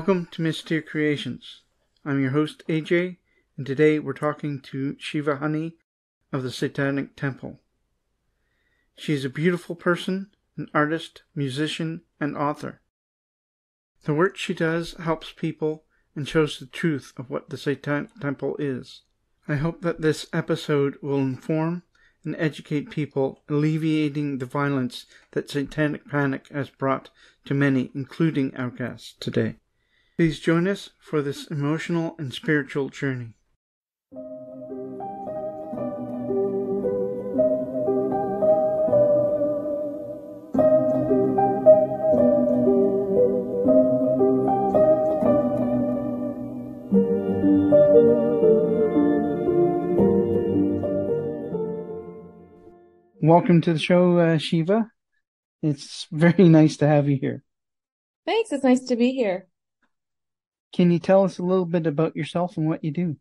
Welcome to Mystere Creations. I'm your host AJ, and today we're talking to Shiva Honey of the Satanic Temple. She is a beautiful person, an artist, musician, and author. The work she does helps people and shows the truth of what the Satanic Temple is. I hope that this episode will inform and educate people, alleviating the violence that Satanic Panic has brought to many, including our guests today. Please join us for this emotional and spiritual journey. Welcome to the show, Shiva. It's very nice to have you here. Thanks. It's nice to be here. Can you tell us a little bit about yourself and what you do?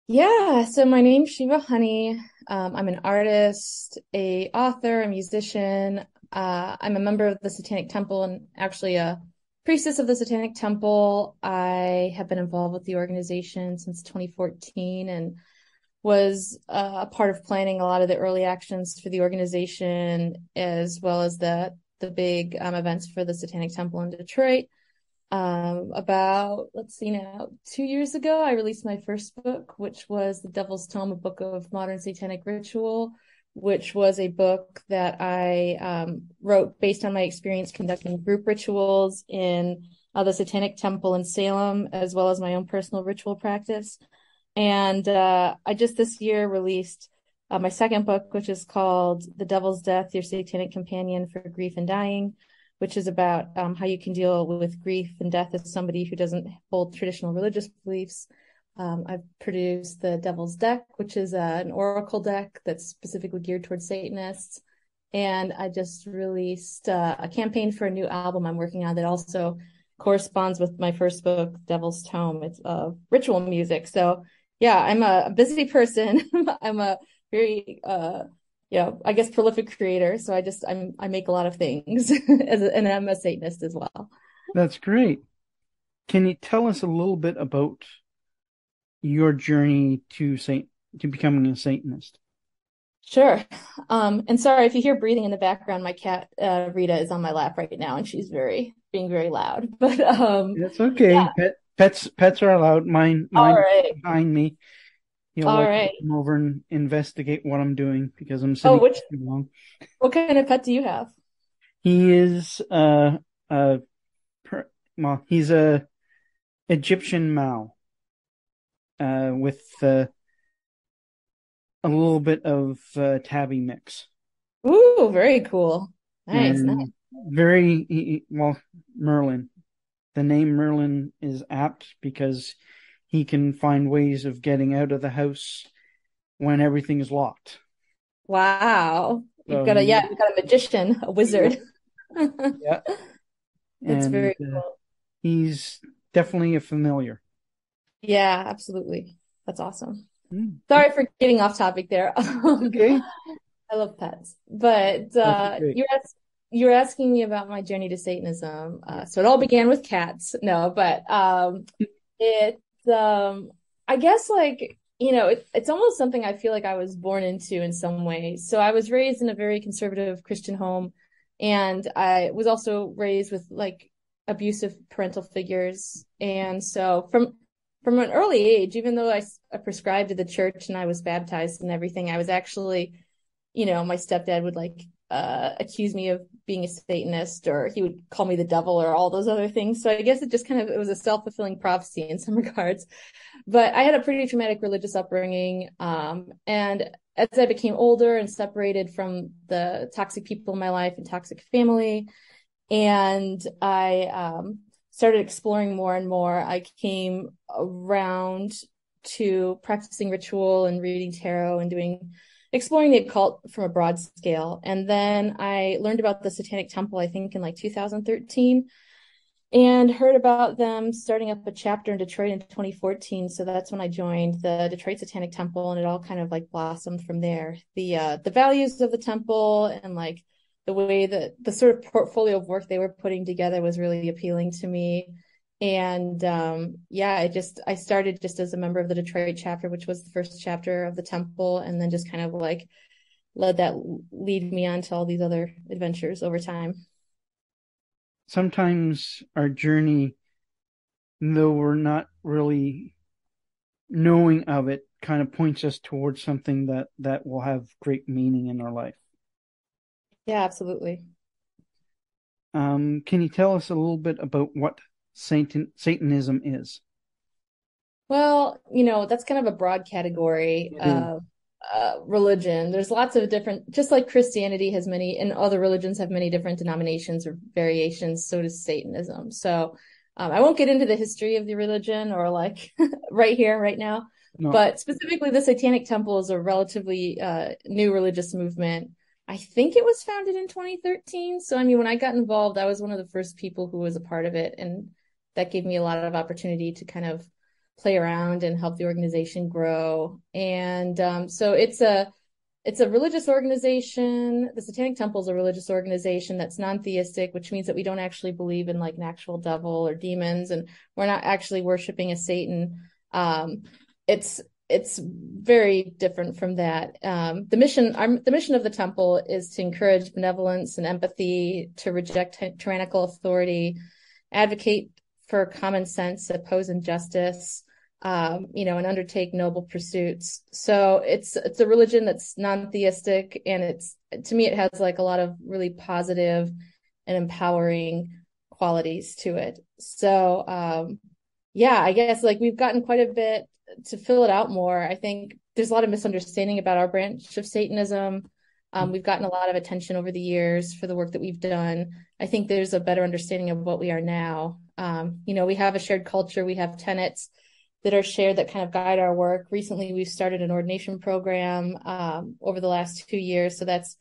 Yeah, so my name's Shiva Honey. I'm an artist, a author, a musician. I'm a member of the Satanic Temple and actually a priestess of the Satanic Temple. I have been involved with the organization since 2014 and was a part of planning a lot of the early actions for the organization, as well as the big events for the Satanic Temple in Detroit. About 2 years ago, I released my first book, which was the Devils Tome, a book of modern satanic ritual, which was a book that I wrote based on my experience conducting group rituals in the Satanic Temple in Salem, as well as my own personal ritual practice. And I just this year released my second book, which is called The Devil's Death, Your Satanic Companion for Grief and Dying, which is about how you can deal with grief and death as somebody who doesn't hold traditional religious beliefs. I've produced the Devil's Deck, which is an oracle deck that's specifically geared towards Satanists. And I just released a campaign for a new album I'm working on that also corresponds with my first book, Devil's Tome. It's ritual music. So yeah, I'm a busy person. I'm a very I guess prolific creator. So I make a lot of things and I'm a Satanist as well. That's great. Can you tell us a little bit about your journey to becoming a Satanist? Sure. And sorry if you hear breathing in the background, my cat Rita is on my lap right now and she's being very loud. But That's okay. Yeah. Pets are allowed. Mine All right. behind me. He'll All like right. to come over and investigate what I'm doing because I'm sitting too long. What kind of pet do you have? He is he's a Egyptian Mao with a little bit of tabby mix. Ooh, very cool. Nice. Merlin. The name Merlin is apt because he can find ways of getting out of the house when everything is locked. Wow. You've got a magician, a wizard. Yeah. That's very cool. He's definitely a familiar. Yeah, absolutely. That's awesome. Sorry for getting off topic there. Okay. I love pets, but you're asking me about my journey to Satanism. So it all began with cats. No, but I guess it's almost something I feel like I was born into in some ways. So I was raised in a very conservative Christian home, and I was also raised with abusive parental figures. And so from an early age, even though I prescribed to the church and I was baptized and everything, I was actually, my stepdad would accuse me of being a Satanist, or he would call me the devil or all those other things. So I guess it was a self-fulfilling prophecy in some regards. But I had a pretty traumatic religious upbringing. And as I became older and separated from the toxic people in my life and toxic family, and I started exploring more and more, I came around to practicing ritual and reading tarot and exploring the occult from a broad scale. And then I learned about the Satanic Temple, I think in 2013, and heard about them starting up a chapter in Detroit in 2014. So that's when I joined the Detroit Satanic Temple, and it all kind of blossomed from there. The values of the temple and the way that the sort of portfolio of work they were putting together was really appealing to me. And I started just as a member of the Detroit chapter, which was the first chapter of the temple, and then just kind of like let that lead me on to all these other adventures over time. Sometimes our journey, though we're not really knowing of it, kind of points us towards something that will have great meaning in our life. Yeah, absolutely. Can you tell us a little bit about what Satanism is? Well, that's kind of a broad category It is. of religion. There's lots of different, just like Christianity has many, and other religions have many different denominations or variations, so does Satanism. So I won't get into the history of the religion or like right here, right now, No, but specifically the Satanic Temple is a relatively new religious movement. I think it was founded in 2013. So, I mean, when I got involved, I was one of the first people who was a part of it. And that gave me a lot of opportunity to kind of play around and help the organization grow. And so it's a religious organization. The Satanic Temple is a religious organization that's non-theistic, which means that we don't actually believe in like an actual devil or demons, and we're not actually worshiping a Satan. It's very different from that. The mission of the temple is to encourage benevolence and empathy, to reject tyrannical authority, advocate for common sense, oppose injustice, and undertake noble pursuits. So it's a religion that's non-theistic, and to me it has like a lot of really positive and empowering qualities to it. So I guess like we've gotten quite a bit to fill it out more. I think there's a lot of misunderstanding about our branch of Satanism. We've gotten a lot of attention over the years for the work that we've done. I think there's a better understanding of what we are now. We have a shared culture, we have tenets that are shared that kind of guide our work. Recently, we've started an ordination program over the last 2 years. So that's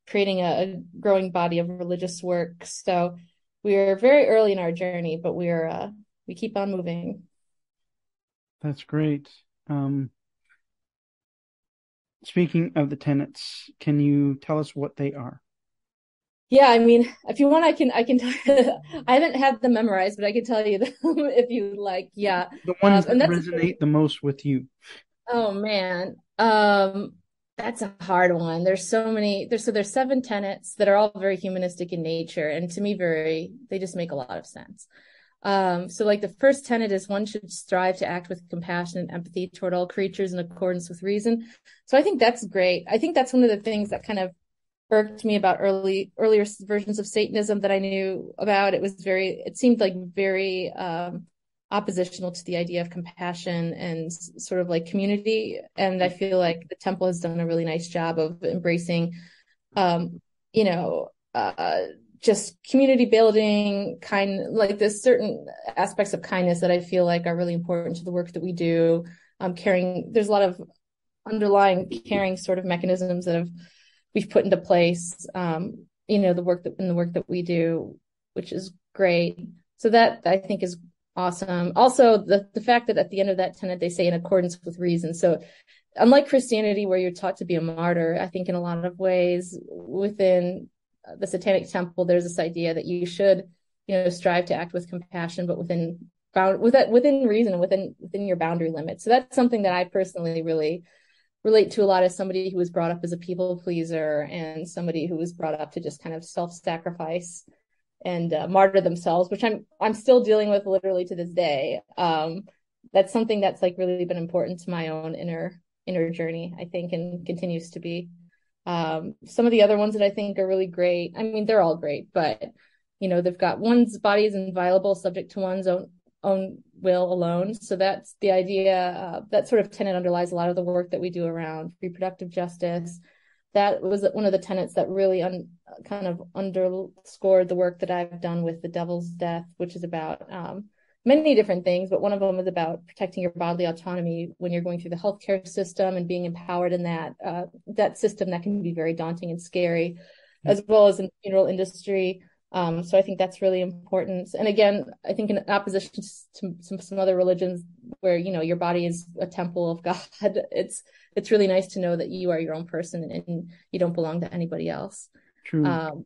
creating a growing body of religious work. So we are very early in our journey, but we keep on moving. that's great. Um, Speaking of the tenets, can you tell us what they are? Yeah, I mean, if you want, I can I haven't had them memorized, but I can tell you them if you like. Yeah, The ones that and that's resonate the most with you. oh man, that's a hard one. There's so many. There's 7 tenets that are all very humanistic in nature, and to me, they just make a lot of sense. So like the first tenet is one should strive to act with compassion and empathy toward all creatures in accordance with reason. So I think that's great. I think that's one of the things that kind of irked me about earlier versions of Satanism that I knew about. It seemed like very oppositional to the idea of compassion and sort of like community. And I feel like the temple has done a really nice job of embracing, um, you know, just community building, like there's certain aspects of kindness that I feel like are really important to the work that we do. There's a lot of underlying caring sort of mechanisms that we've put into place. The work that we do, which is great. So that I think is awesome. Also, the fact that at the end of that tenet they say in accordance with reason. So unlike Christianity, where you're taught to be a martyr, I think in a lot of ways within the Satanic Temple, there's this idea that you should, strive to act with compassion, but within reason and within your boundary limits. So that's something that I personally really relate to a lot as somebody who was brought up as a people pleaser and somebody who was brought up to just kind of self-sacrifice and martyr themselves, which I'm still dealing with literally to this day. That's something that's like really been important to my own inner journey, I think, and continues to be. Some of the other ones that I think are really great. I mean, they're all great, but they've got one's body is inviolable, subject to one's own will alone. So that's the idea. That sort of tenet underlies a lot of the work that we do around reproductive justice. That was one of the tenets that really kind of underscored the work that I've done with the Devil's Death, which is about many different things, but one of them is about protecting your bodily autonomy when you're going through the healthcare system and being empowered in that system that can be very daunting and scary, as well as in the funeral industry. So I think that's really important. And again, I think in opposition to some other religions where, your body is a temple of God, it's really nice to know that you are your own person and you don't belong to anybody else. True.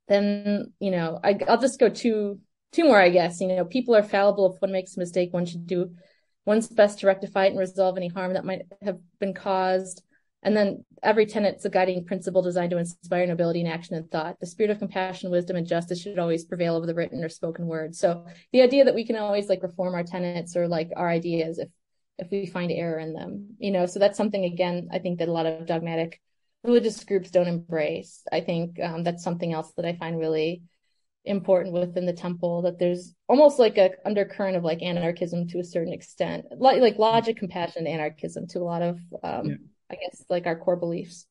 Then, I'll just go two two more, I guess. People are fallible. If one makes a mistake, one should do one's best to rectify it and resolve any harm that might have been caused. And then every tenet's a guiding principle designed to inspire nobility in action and thought. The spirit of compassion, wisdom, and justice should always prevail over the written or spoken word. So the idea that we can always like reform our tenets or like our ideas if we find error in them, so that's something, again, I think that a lot of dogmatic religious groups don't embrace. I think that's something else that I find really important within the temple, that there's almost like a undercurrent of like anarchism to a certain extent, like logic, compassion, anarchism to a lot of Yeah. I guess like our core beliefs.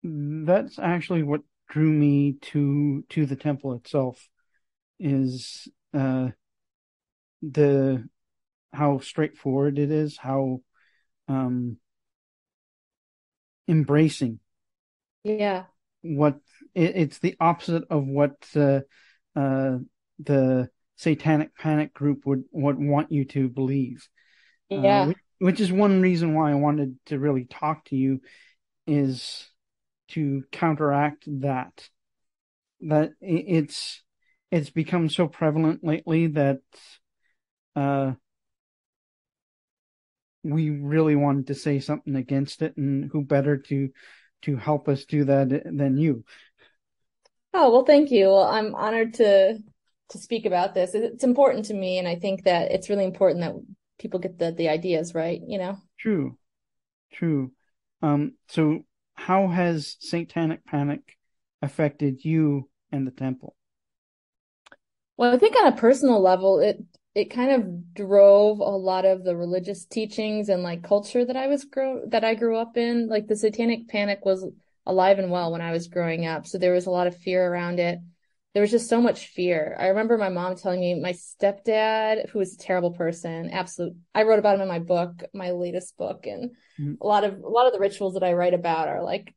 That's actually what drew me to the temple itself is the how straightforward it is, how um embracing Yeah. what it's the opposite of what the Satanic Panic group would want you to believe. Yeah. Which is one reason why I wanted to really talk to you, is to counteract that. That it's become so prevalent lately that uh, we really wanted to say something against it, and who better to help us do that than you? Oh, well, thank you. Well, I'm honored to speak about this. It's important to me, and I think that it's really important that people get the ideas right. True, true. So how has Satanic Panic affected you and the temple? Well, I think on a personal level, it kind of drove a lot of the religious teachings and like culture that I grew up in. Like the Satanic Panic was alive and well when I was growing up, so there was a lot of fear around it. There was just so much fear. I remember my mom telling me my stepdad, who was a terrible person, absolute. I wrote about him in my book, my latest book, and Mm. a lot of the rituals that I write about are like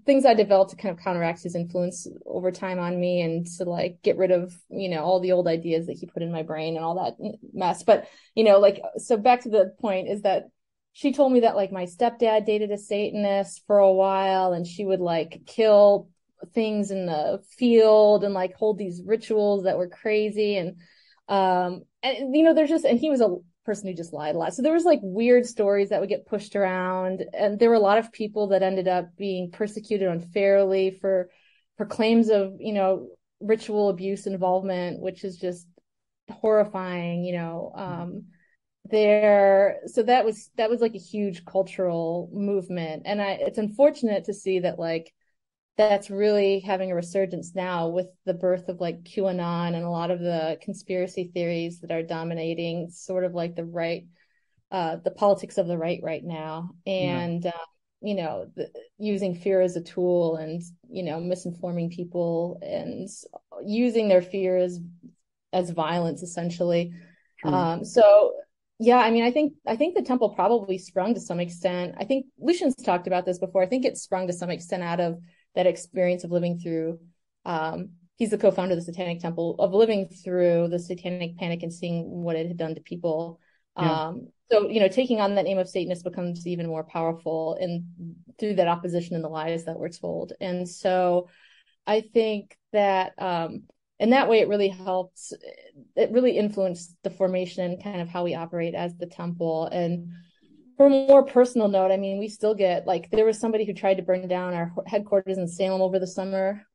things I developed to kind of counteract his influence over time on me and to like get rid of, all the old ideas that he put in my brain and all that mess. But, like, so back to the point is that she told me that like my stepdad dated a Satanist for a while and she would like kill things in the field and like hold these rituals that were crazy. And there's just, and he was a person who just lied a lot. So there was like weird stories that would get pushed around, and there were a lot of people that ended up being persecuted unfairly for claims of, ritual abuse involvement, which is just horrifying. So that was like a huge cultural movement, and it's unfortunate to see that like that's really having a resurgence now with the birth of like QAnon and a lot of the conspiracy theories that are dominating sort of like the right, the politics of the right now. Yeah, And, using fear as a tool and, misinforming people and using their fear as violence, essentially. true. So yeah, I mean, I think the temple probably sprung to some extent. I think Lucian's talked about this before. I think it sprung to some extent out of that experience of living through. He's the co-founder of the Satanic Temple, of living through the Satanic Panic and seeing what it had done to people. Yeah. So taking on that name of Satanist becomes even more powerful, and through that opposition and the lies that were told. And so I think that in that way, it really helped. It really influenced the formation and kind of how we operate as the temple. And for a more personal note, I mean, we still get like there was somebody who tried to burn down our headquarters in Salem over the summer.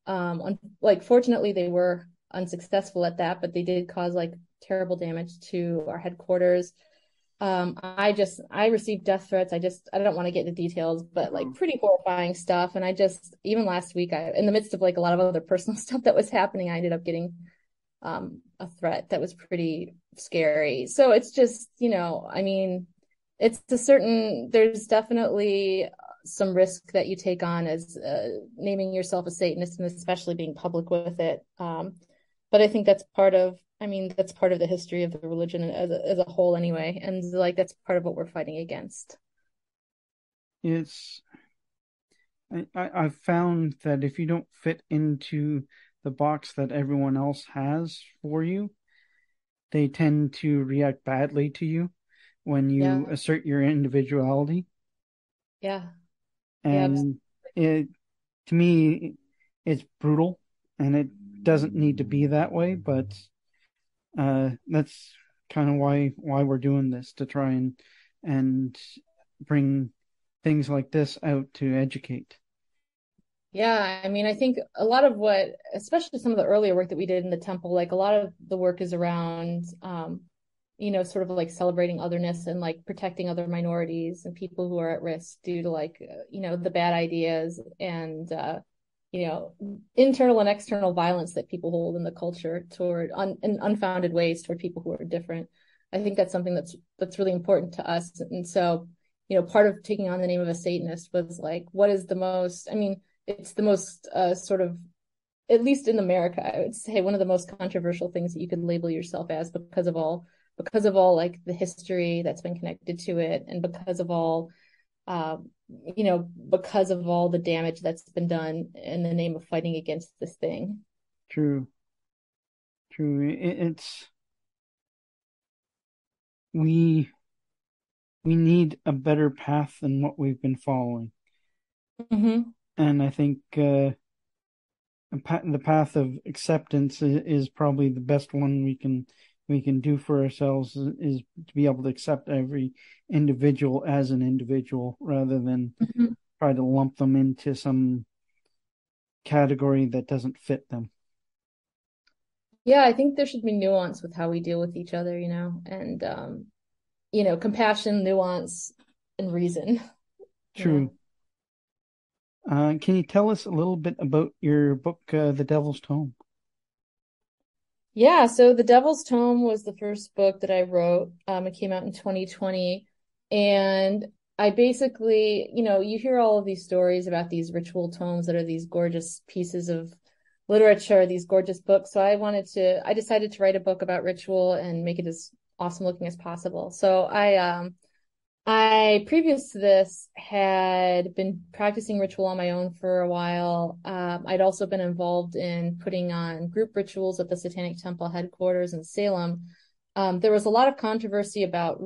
Like fortunately, they were unsuccessful at that, but they did cause like terrible damage to our headquarters. I received death threats. I don't want to get into details, but like Oh, pretty horrifying stuff. And even last week, in the midst of like a lot of other personal stuff that was happening, I ended up getting a threat that was pretty scary. So it's just, I mean, there's definitely some risk that you take on as naming yourself a Satanist and especially being public with it. But I think that's part of the history of the religion as a whole anyway. And like, that's part of what we're fighting against. it's I've found that if you don't fit into the box that everyone else has for you, they tend to react badly to you when you Yeah. assert your individuality. Yeah. Yeah. And it, to me, it's brutal, and it doesn't need to be that way, but that's kind of why we're doing this, to try and bring things like this out to educate. Yeah, I mean, I think a lot of what, especially some of the earlier work that we did in the temple, like a lot of the work is around, sort of like celebrating otherness and like protecting other minorities and people who are at risk due to like, the bad ideas and, internal and external violence that people hold in the culture toward in unfounded ways toward people who are different. I think that's something that's really important to us. And so, part of taking on the name of a Satanist was like, what is the most, I mean, it's the most sort of, at least in America, I would say one of the most controversial things that you could label yourself as because of all like the history that's been connected to it, and because of all because of all the damage that's been done in the name of fighting against this thing. True, true. It's we we need a better path than what we've been following, Mm-hmm. and I think the path of acceptance is probably the best one we can do for ourselves, is to be able to accept every individual as an individual rather than Mm-hmm. try to lump them into some category that doesn't fit them. Yeah, I think there should be nuance with how we deal with each other, and compassion, nuance, and reason, you True. know. Can you tell us a little bit about your book, The Devil's Tome? Yeah, so The Devil's Tome was the first book that I wrote. It came out in 2020. And I basically, you hear all of these stories about these ritual tomes that are these gorgeous pieces of literature, these gorgeous books. So I decided to write a book about ritual and make it as awesome looking as possible. So I, previous to this, had been practicing ritual on my own for a while. I'd also been involved in putting on group rituals at the Satanic Temple headquarters in Salem. There was a lot of controversy about,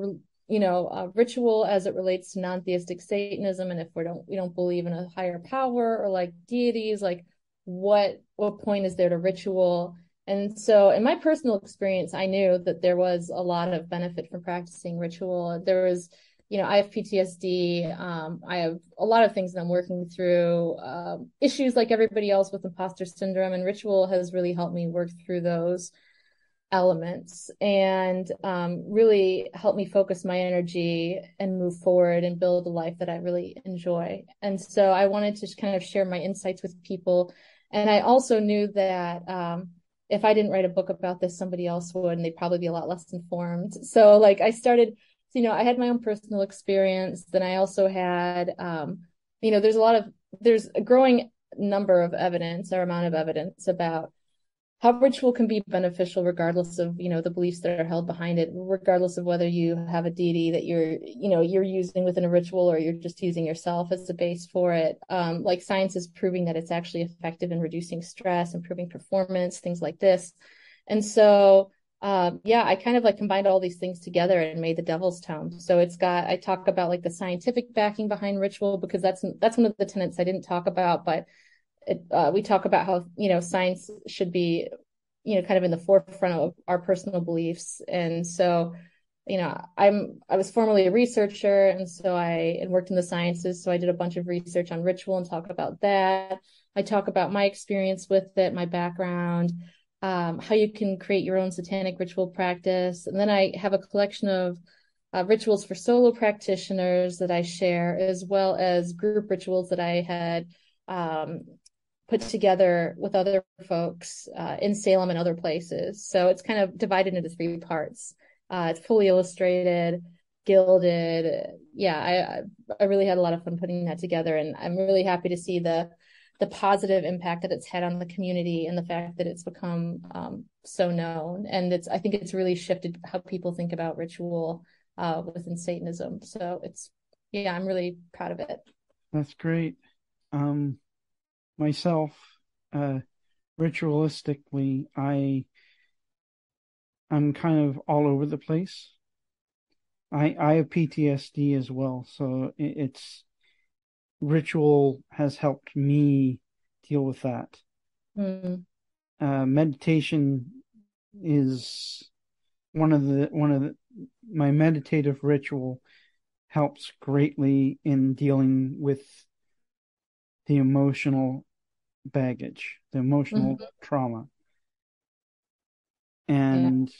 ritual as it relates to non-theistic Satanism, and if we don't believe in a higher power or like deities, like what point is there to ritual? And so, in my personal experience, I knew that there was a lot of benefit from practicing ritual. There was I have PTSD. I have a lot of things that I'm working through, issues like everybody else with imposter syndrome, and ritual has really helped me work through those elements and really helped me focus my energy and move forward and build a life that I really enjoy. And so I wanted to kind of share my insights with people. And I also knew that if I didn't write a book about this, somebody else would, and they'd probably be a lot less informed. So like I started, I had my own personal experience. Then I also had, there's a growing number of evidence or amount of evidence about how ritual can be beneficial regardless of, the beliefs that are held behind it, regardless of whether you have a deity that you're using within a ritual or you're just using yourself as the base for it. Like science is proving that it's actually effective in reducing stress, improving performance, things like this. And so I kind of like combined all these things together and made the Devil's Tome. So I talk about like the scientific backing behind ritual, because that's one of the tenets I didn't talk about, but we talk about how, science should be, kind of in the forefront of our personal beliefs. And so, I was formerly a researcher, and so I worked in the sciences. So I did a bunch of research on ritual and talk about that. I talk about my experience with it, my background, how you can create your own satanic ritual practice. And then I have a collection of rituals for solo practitioners that I share, as well as group rituals that I had put together with other folks in Salem and other places. So it's kind of divided into three parts. It's fully illustrated, gilded. Yeah, I really had a lot of fun putting that together, and I'm really happy to see the positive impact that it's had on the community and the fact that it's become so known. And I think it's really shifted how people think about ritual within Satanism. So I'm really proud of it. That's great. Myself, uh, ritualistically, I'm kind of all over the place. I have PTSD as well, so it's ritual has helped me deal with that. Mm. meditation is one of the my meditative ritual helps greatly in dealing with the emotional baggage, the emotional Mhm. trauma. Yeah. And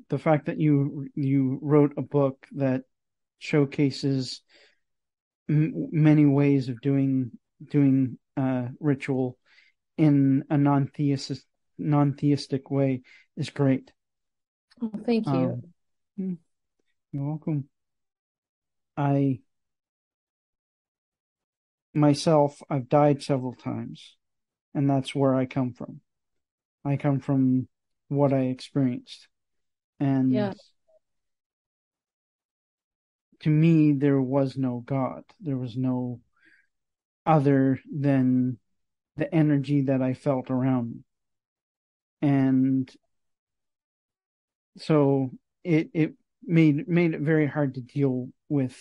the fact that you wrote a book that showcases many ways of doing ritual in a non-theistic way is great. Oh, thank you. Um, you're welcome. I myself, I've died several times, and that's where I come from. I come from what I experienced. And Yeah. to me, there was no God. There was no other than the energy that I felt around me. And so it made it very hard to deal with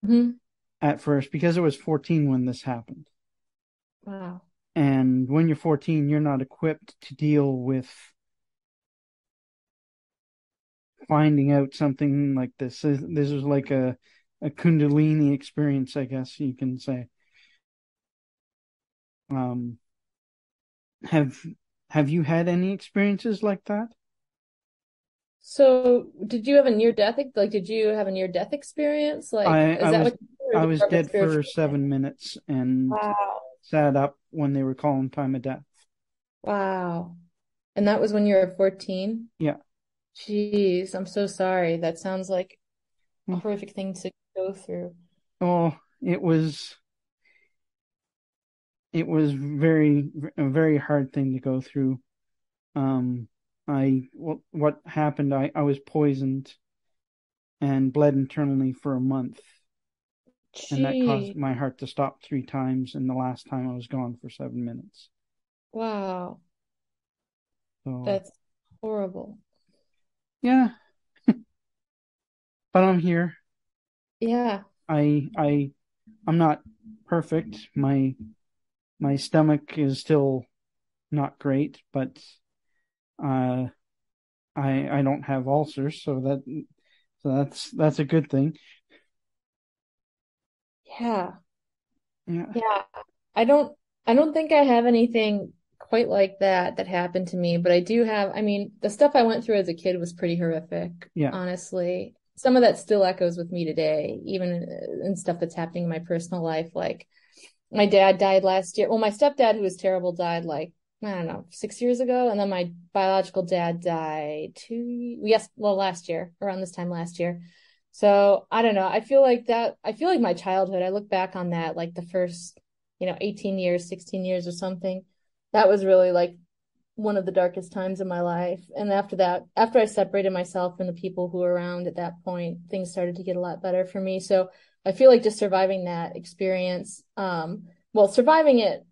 Hmm. at first because I was 14 when this happened. Wow. And when you're 14, you're not equipped to deal with finding out something like this. This was like a Kundalini experience, I guess you can say. Um, have have you had any experiences like that? So, did you have a near death, like, did you have a near death experience? Like, I is I that was what, or is I it was more of a dead for spiritual thing? 7 minutes and Wow. sat up when they were calling time of death. Wow. And that was when you were 14? Yeah. Jeez, I'm so sorry. That sounds like a Well, horrific thing to go through. oh, it was a very hard thing to go through. What happened? I was poisoned and bled internally for a month, and that caused Gee, my heart to stop 3 times. And the last time I was gone for 7 minutes. wow. So That's horrible. yeah, but I'm here. Yeah. I'm not perfect. My stomach is still not great, but uh, I don't have ulcers, so that's a good thing. Yeah. Yeah, Yeah. I don't think I have anything quite like that happened to me, but I do have, I mean, the stuff I went through as a kid was pretty horrific, yeah, honestly. Some of that still echoes with me today, even in stuff that's happening in my personal life. Like my dad died last year. Well, my stepdad, who was terrible, died like, I don't know, 6 years ago. And then my biological dad died yes, well, last year, around this time last year. So I don't know. I feel like my childhood, I look back on that, like the first, 18 years, 16 years or something. That was really like one of the darkest times in my life. And after that, after I separated myself from the people who were around at that point, things started to get a lot better for me. So I feel like just surviving that experience, well, surviving it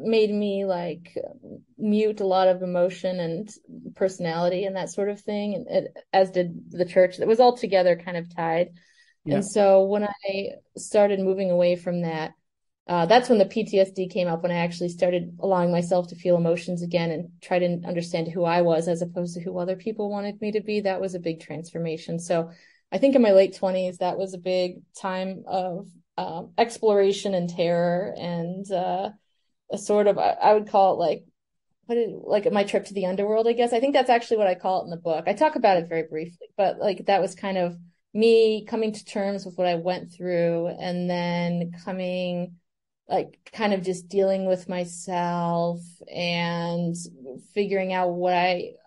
made me like mute a lot of emotion and personality and that sort of thing, and as did the church. It was all together kind of tied. yeah, And so when I started moving away from that, that's when the PTSD came up, when I actually started allowing myself to feel emotions again and try to understand who I was as opposed to who other people wanted me to be. That was a big transformation. So I think in my late 20s, that was a big time of exploration and terror and a sort of, I would call it like, like my trip to the underworld, I guess. I think that's actually what I call it in the book. I talk about it very briefly, but like that was kind of me coming to terms with what I went through and then coming like kind of just dealing with myself and figuring out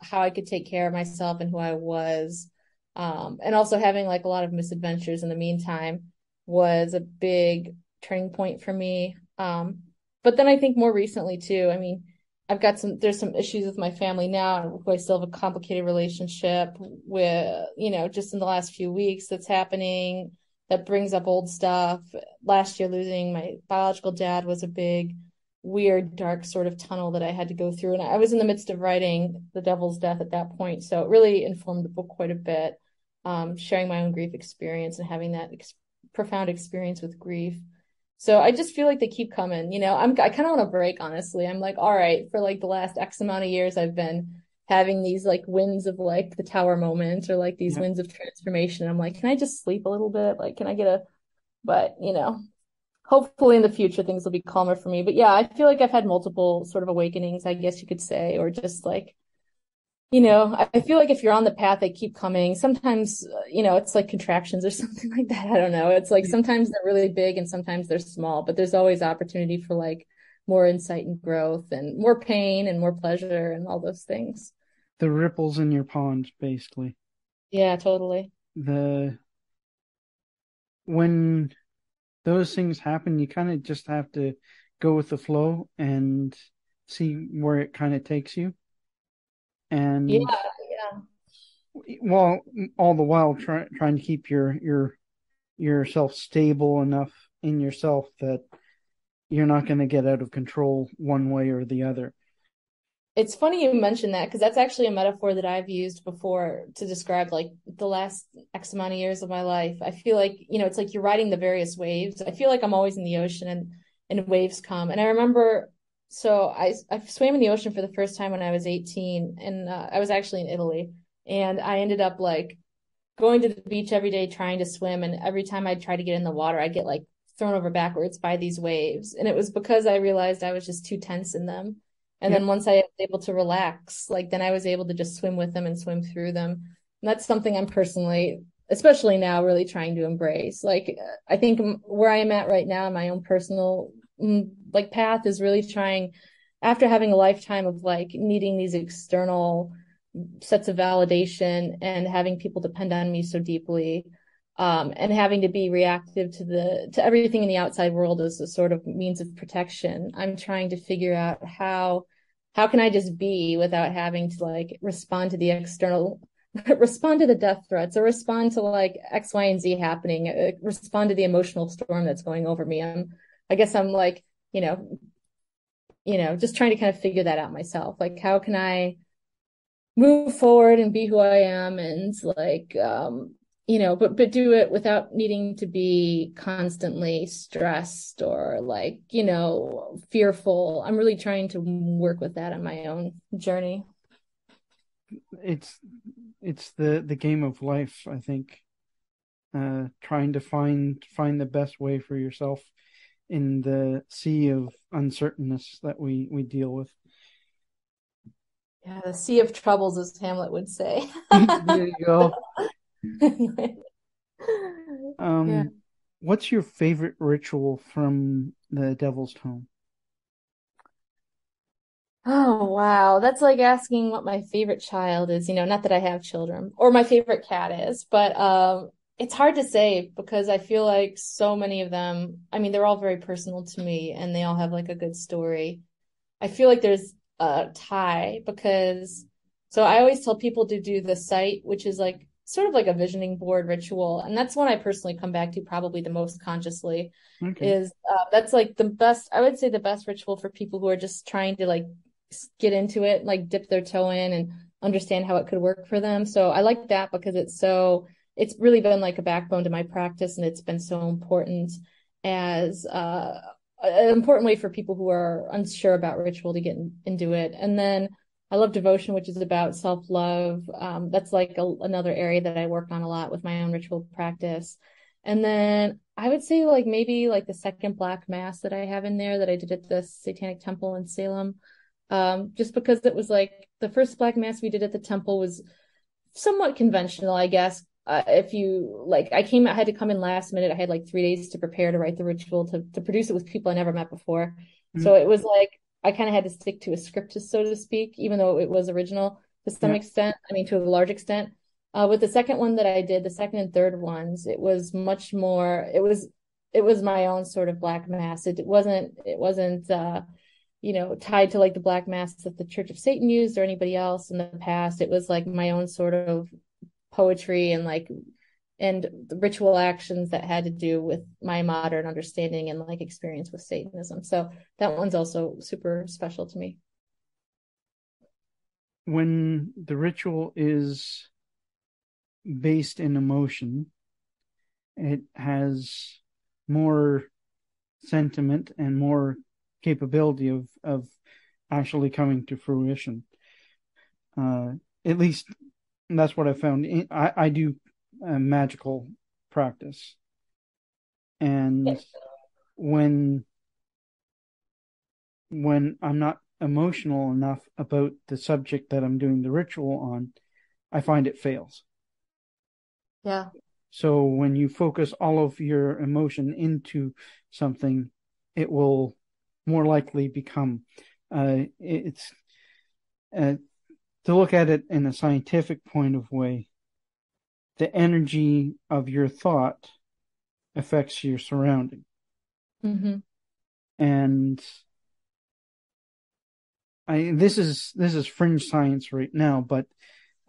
how I could take care of myself and who I was. And also having like a lot of misadventures in the meantime was a big turning point for me. But then I think more recently too, I mean, there's some issues with my family now, who I still have a complicated relationship with, just in the last few weeks that's happening that brings up old stuff. Last year, losing my biological dad was a big, weird, dark sort of tunnel that I had to go through. And I was in the midst of writing The Devil's Death at that point. So it really informed the book quite a bit, sharing my own grief experience and having that profound experience with grief. So I just feel like they keep coming. I kind of want a break, honestly. I'm like, all right, for like the last X amount of years, I've been having these like winds of like the tower moment or like these Yeah. winds of transformation. I'm like, can I just sleep a little bit? Like, can I get a, but hopefully in the future things will be calmer for me. But yeah, I feel like I've had multiple sort of awakenings, I guess you could say, or just like I feel like if you're on the path, they keep coming. Sometimes, it's like contractions or something like that. I don't know. It's like sometimes they're really big and sometimes they're small, but there's always opportunity for like more insight and growth and more pain and more pleasure and all those things. The ripples in your pond, basically. Yeah, totally. The When those things happen, you kind of just have to go with the flow and see where it kind of takes you. Yeah, And yeah. while all the while trying to keep your yourself stable enough in yourself that you're not going to get out of control one way or the other. It's funny you mentioned that because that's actually a metaphor that I've used before to describe like the last X amount of years of my life. I feel like, it's like you're riding the various waves. I feel like I'm always in the ocean and waves come. And I remember, so I swam in the ocean for the first time when I was 18 and I was actually in Italy. And I ended up like going to the beach every day trying to swim. And every time I try to get in the water, I get like thrown over backwards by these waves. And it was because I realized I was just too tense in them. And Yep. then once I was able to relax, like then I was able to just swim with them and swim through them. And that's something I'm personally, especially now, really trying to embrace. Like I think where I am at right now in my own personal like path is really trying after having a lifetime of like needing these external sets of validation and having people depend on me so deeply, and having to be reactive to everything in the outside world as a sort of means of protection. I'm trying to figure out how can I just be without having to like respond to the external respond to the death threats or respond to like X, Y, and Z happening, respond to the emotional storm that's going over me. I guess I'm like, just trying to kind of figure that out myself. Like, how can I move forward and be who I am and like but do it without needing to be constantly stressed or like, fearful. I'm really trying to work with that on my own journey. It's the game of life, I think. Trying to find the best way for yourself in the sea of uncertainness that we deal with. Yeah, the sea of troubles, as Hamlet would say. There you go. Yeah. Um, what's your favorite ritual from the Devil's Tome? Oh, wow. That's like asking what my favorite child is, not that I have children or my favorite cat is, but it's hard to say because I feel like so many of them, I mean, they're all very personal to me and they all have like a good story. I feel like there's a tie because so I always tell people to do the site, which is like sort of like a visioning board ritual. And that's one I personally come back to probably the most consciously Okay. is that's like the best, I would say the best ritual for people who are just trying to like get into it, like dip their toe in and understand how it could work for them. So I like that because it's really been like a backbone to my practice and it's been so important as an important way for people who are unsure about ritual to get into it. And then I love devotion, which is about self-love. That's like another area that I work on a lot with my own ritual practice. And then I would say like maybe like the second Black Mass that I have in there that I did at the Satanic Temple in Salem. Just because it was like the first Black Mass we did at the temple was somewhat conventional, I guess. If you like, I had to come in last minute. I had like 3 days to prepare to write the ritual to produce it with people I never met before. Mm, So it was like I kind of had to stick to a script, so to speak, even though it was original to some yeah. extent. I mean, to a large extent. With the second one that I did, the second and third ones, it was much more. It was my own sort of Black Mass. It wasn't tied to like the Black Mass that the Church of Satan used or anybody else in the past. It was like my own sort of poetry and like and the ritual actions that had to do with my modern understanding and like experience with Satanism. So that one's also super special to me. When the ritual is based in emotion, it has more sentiment and more capability of actually coming to fruition. At least that's what I found. I do magical practice, and when I'm not emotional enough about the subject that I'm doing the ritual on, I find it fails. Yeah. So when you focus all of your emotion into something, it will more likely become. It's to look at it in a scientific point of way. The energy of your thought affects your surrounding, and this is fringe science right now, but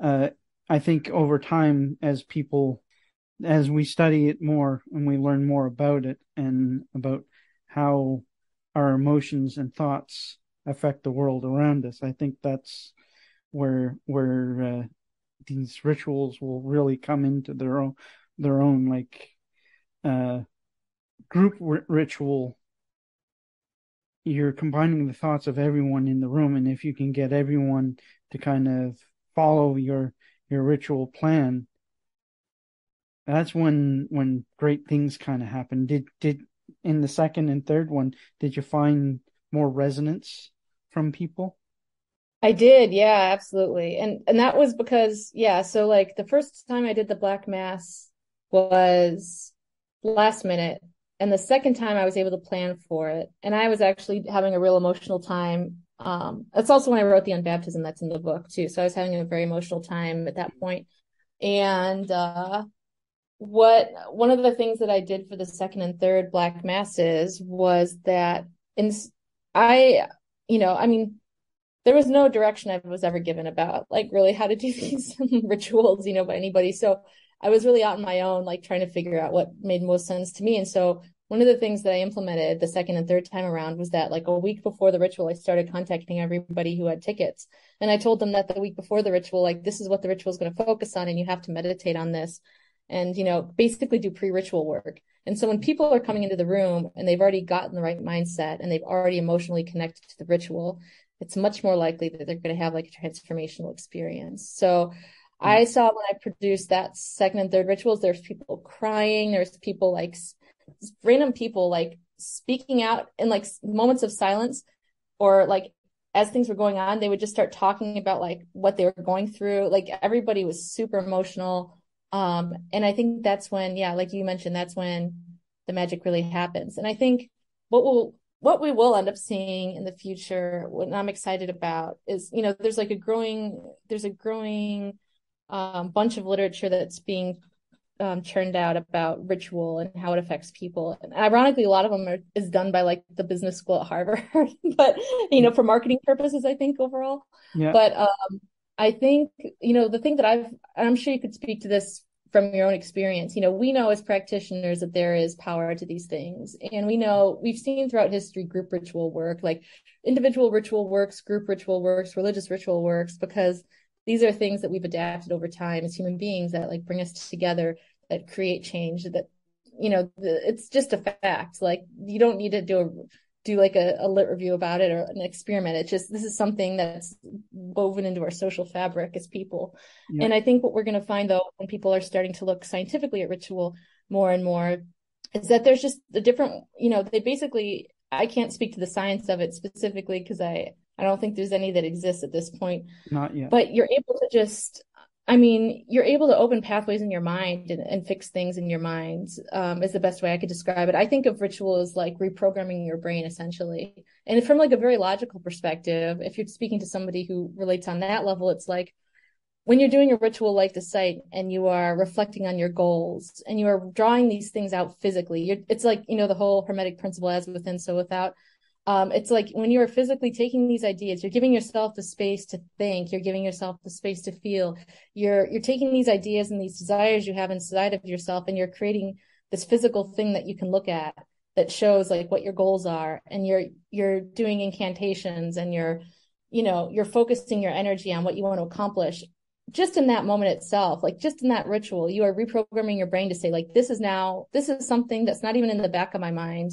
I think over time, as we study it more and we learn more about it and about how our emotions and thoughts affect the world around us, I think that's where these rituals will really come into their own like group ritual. You're combining the thoughts of everyone in the room, and if you can get everyone to kind of follow your ritual plan, that's when great things kind of happen. Did in the second and third one, did you find more resonance from people? I did, yeah, absolutely. And that was because, yeah, so like the first time I did the Black Mass was last minute. And the second time I was able to plan for it. And I was actually having a real emotional time. That's also when I wrote the Unbaptism that's in the book too. So I was having a very emotional time at that point. And one of the things that I did for the second and third Black Masses was that I, I mean, there was no direction I was ever given about like really how to do these rituals, by anybody. So I was really out on my own, like trying to figure out what made most sense to me. And so one of the things that I implemented the second and third time around was that like a week before the ritual, I started contacting everybody who had tickets. And I told them that the week before the ritual, like this is what the ritual is going to focus on, and you have to meditate on this and, basically do pre-ritual work. And so when people are coming into the room and they've already gotten the right mindset and they've already emotionally connected to the ritual, it's much more likely that they're going to have like a transformational experience. So I saw when I produced that second and third rituals, there's people crying. There's people like random people like speaking out in like moments of silence, or like as things were going on, they would just start talking about like what they were going through. Like everybody was super emotional. And I think that's when, yeah, like you mentioned, that's when the magic really happens. And I think what we will end up seeing in the future, what I'm excited about is, there's a growing bunch of literature that's being churned out about ritual and how it affects people. And ironically, a lot of them is done by like the business school at Harvard, but for marketing purposes, I think overall. Yeah. But I think the thing that I'm sure you could speak to this from your own experience. We know as practitioners that there is power to these things, and we've seen throughout history group ritual work, like individual ritual works, group ritual works, religious ritual works, because these are things that we've adapted over time as human beings that like bring us together, that create change, that, it's just a fact. Like you don't need to do like a lit review about it or an experiment. It's just, this is something that's woven into our social fabric as people. Yeah. And I think what we're going to find though, when people are starting to look scientifically at ritual more and more, is that there's just a different, they basically, I can't speak to the science of it specifically because I don't think there's any that exists at this point. Not yet. But you're able to you're able to open pathways in your mind and fix things in your mind, is the best way I could describe it. I think of ritual as like reprogramming your brain essentially. And from like a very logical perspective, if you're speaking to somebody who relates on that level, it's like when you're doing a ritual like the site and you are reflecting on your goals and you are drawing these things out physically, it's like, the whole Hermetic principle, as within, so without. It's like when you are physically taking these ideas, you're giving yourself the space to think, you're giving yourself the space to feel, you're taking these ideas and these desires you have inside of yourself, and you're creating this physical thing that you can look at that shows like what your goals are, and you're doing incantations, and you're focusing your energy on what you want to accomplish. Just in that moment itself, like just in that ritual, you are reprogramming your brain to say like, this is something that's not even in the back of my mind.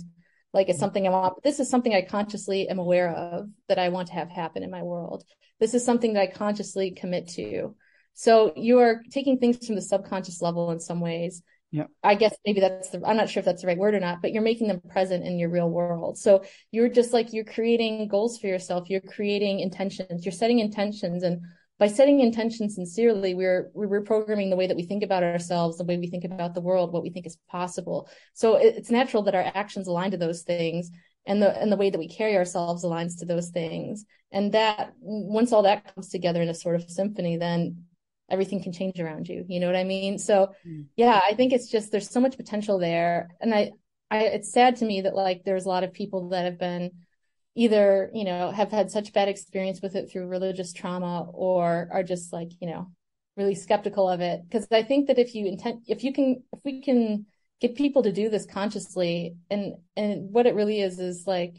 Like it's something I want, but this is something I consciously am aware of that I want to have happen in my world. This is something that I consciously commit to. So you are taking things from the subconscious level in some ways. Yeah. I guess maybe I'm not sure if that's the right word or not, but you're making them present in your real world. So you're just like, you're creating goals for yourself. You're creating intentions. You're setting intentions. And by setting intentions sincerely, we're reprogramming the way that we think about ourselves, the way we think about the world, what we think is possible. So it's natural that our actions align to those things, and the way that we carry ourselves aligns to those things. And that once all that comes together in a sort of symphony, then everything can change around you. You know what I mean? So yeah, I think it's just, there's so much potential there. And it's sad to me that like, there's a lot of people that have been either, have had such bad experience with it through religious trauma, or are just like, really skeptical of it. Cause I think that if we can get people to do this consciously, and what it really is like,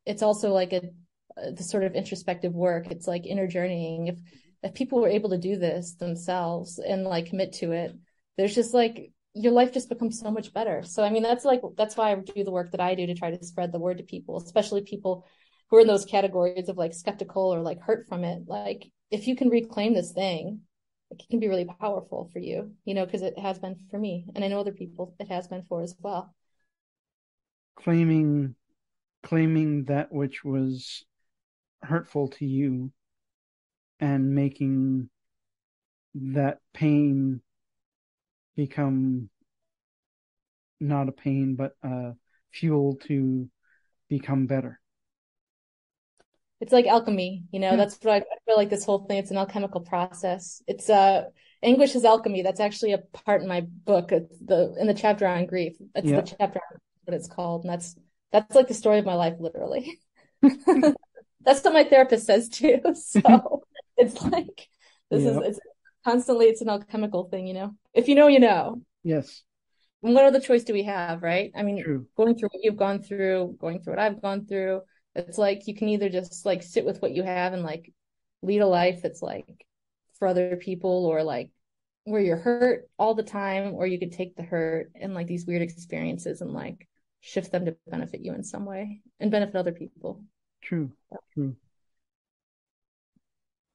it's also like the sort of introspective work. It's like inner journeying. If people were able to do this themselves and like commit to it, there's just like, your life just becomes so much better. So, I mean, that's why I do the work that I do, to try to spread the word to people, especially people who are in those categories of like skeptical or like hurt from it. Like, if you can reclaim this thing, it can be really powerful for you, because it has been for me. And I know other people it has been for as well. Claiming that which was hurtful to you and making that pain become not a pain, but fuel to become better. It's like alchemy, that's what I feel like. This whole thing, it's an alchemical process. It's anguish is alchemy. That's actually a part in my book. It's in the chapter on grief. That's the chapter on what it's called. And that's like the story of my life, literally. That's what my therapist says too. So it's like, it's constantly, it's an alchemical thing, If you know, you know. Yes. And what other choice do we have, right? I mean, True. Going through what you've gone through, going through what I've gone through, it's like you can either just like sit with what you have and like lead a life that's like for other people, or like where you're hurt all the time, or you could take the hurt and like these weird experiences and like shift them to benefit you in some way and benefit other people. True.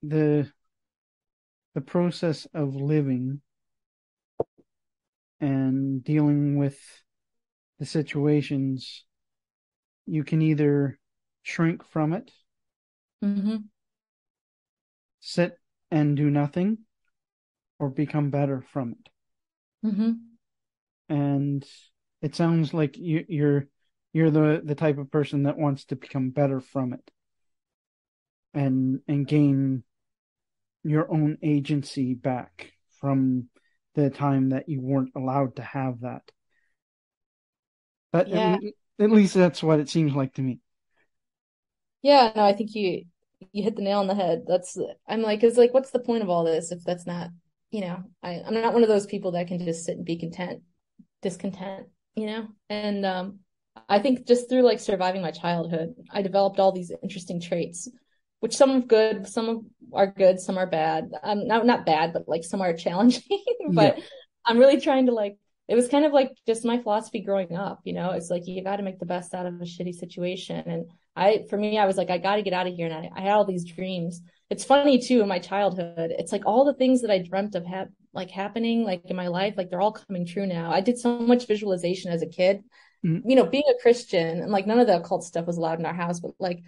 The process of living and dealing with the situations, you can either shrink from it, sit and do nothing, or become better from it. And it sounds like you're the type of person that wants to become better from it and gain your own agency back from the time that you weren't allowed to have that. But yeah, at least that's what it seems like to me. Yeah, no, I think you hit the nail on the head. I'm like, it's like, what's the point of all this if that's not, I'm not one of those people that can just sit and be discontent, And I think just through like surviving my childhood, I developed all these interesting traits, which some are good, some are good, some are bad. Not bad, but like some are challenging. But I'm really trying to like, it was kind of like just my philosophy growing up, it's like you got to make the best out of a shitty situation. And for me, I was like, I got to get out of here. And I had all these dreams. It's funny too, in my childhood, it's like all the things that I dreamt of happening like in my life, like they're all coming true now. I did so much visualization as a kid, being a Christian, and like none of the occult stuff was allowed in our house, but like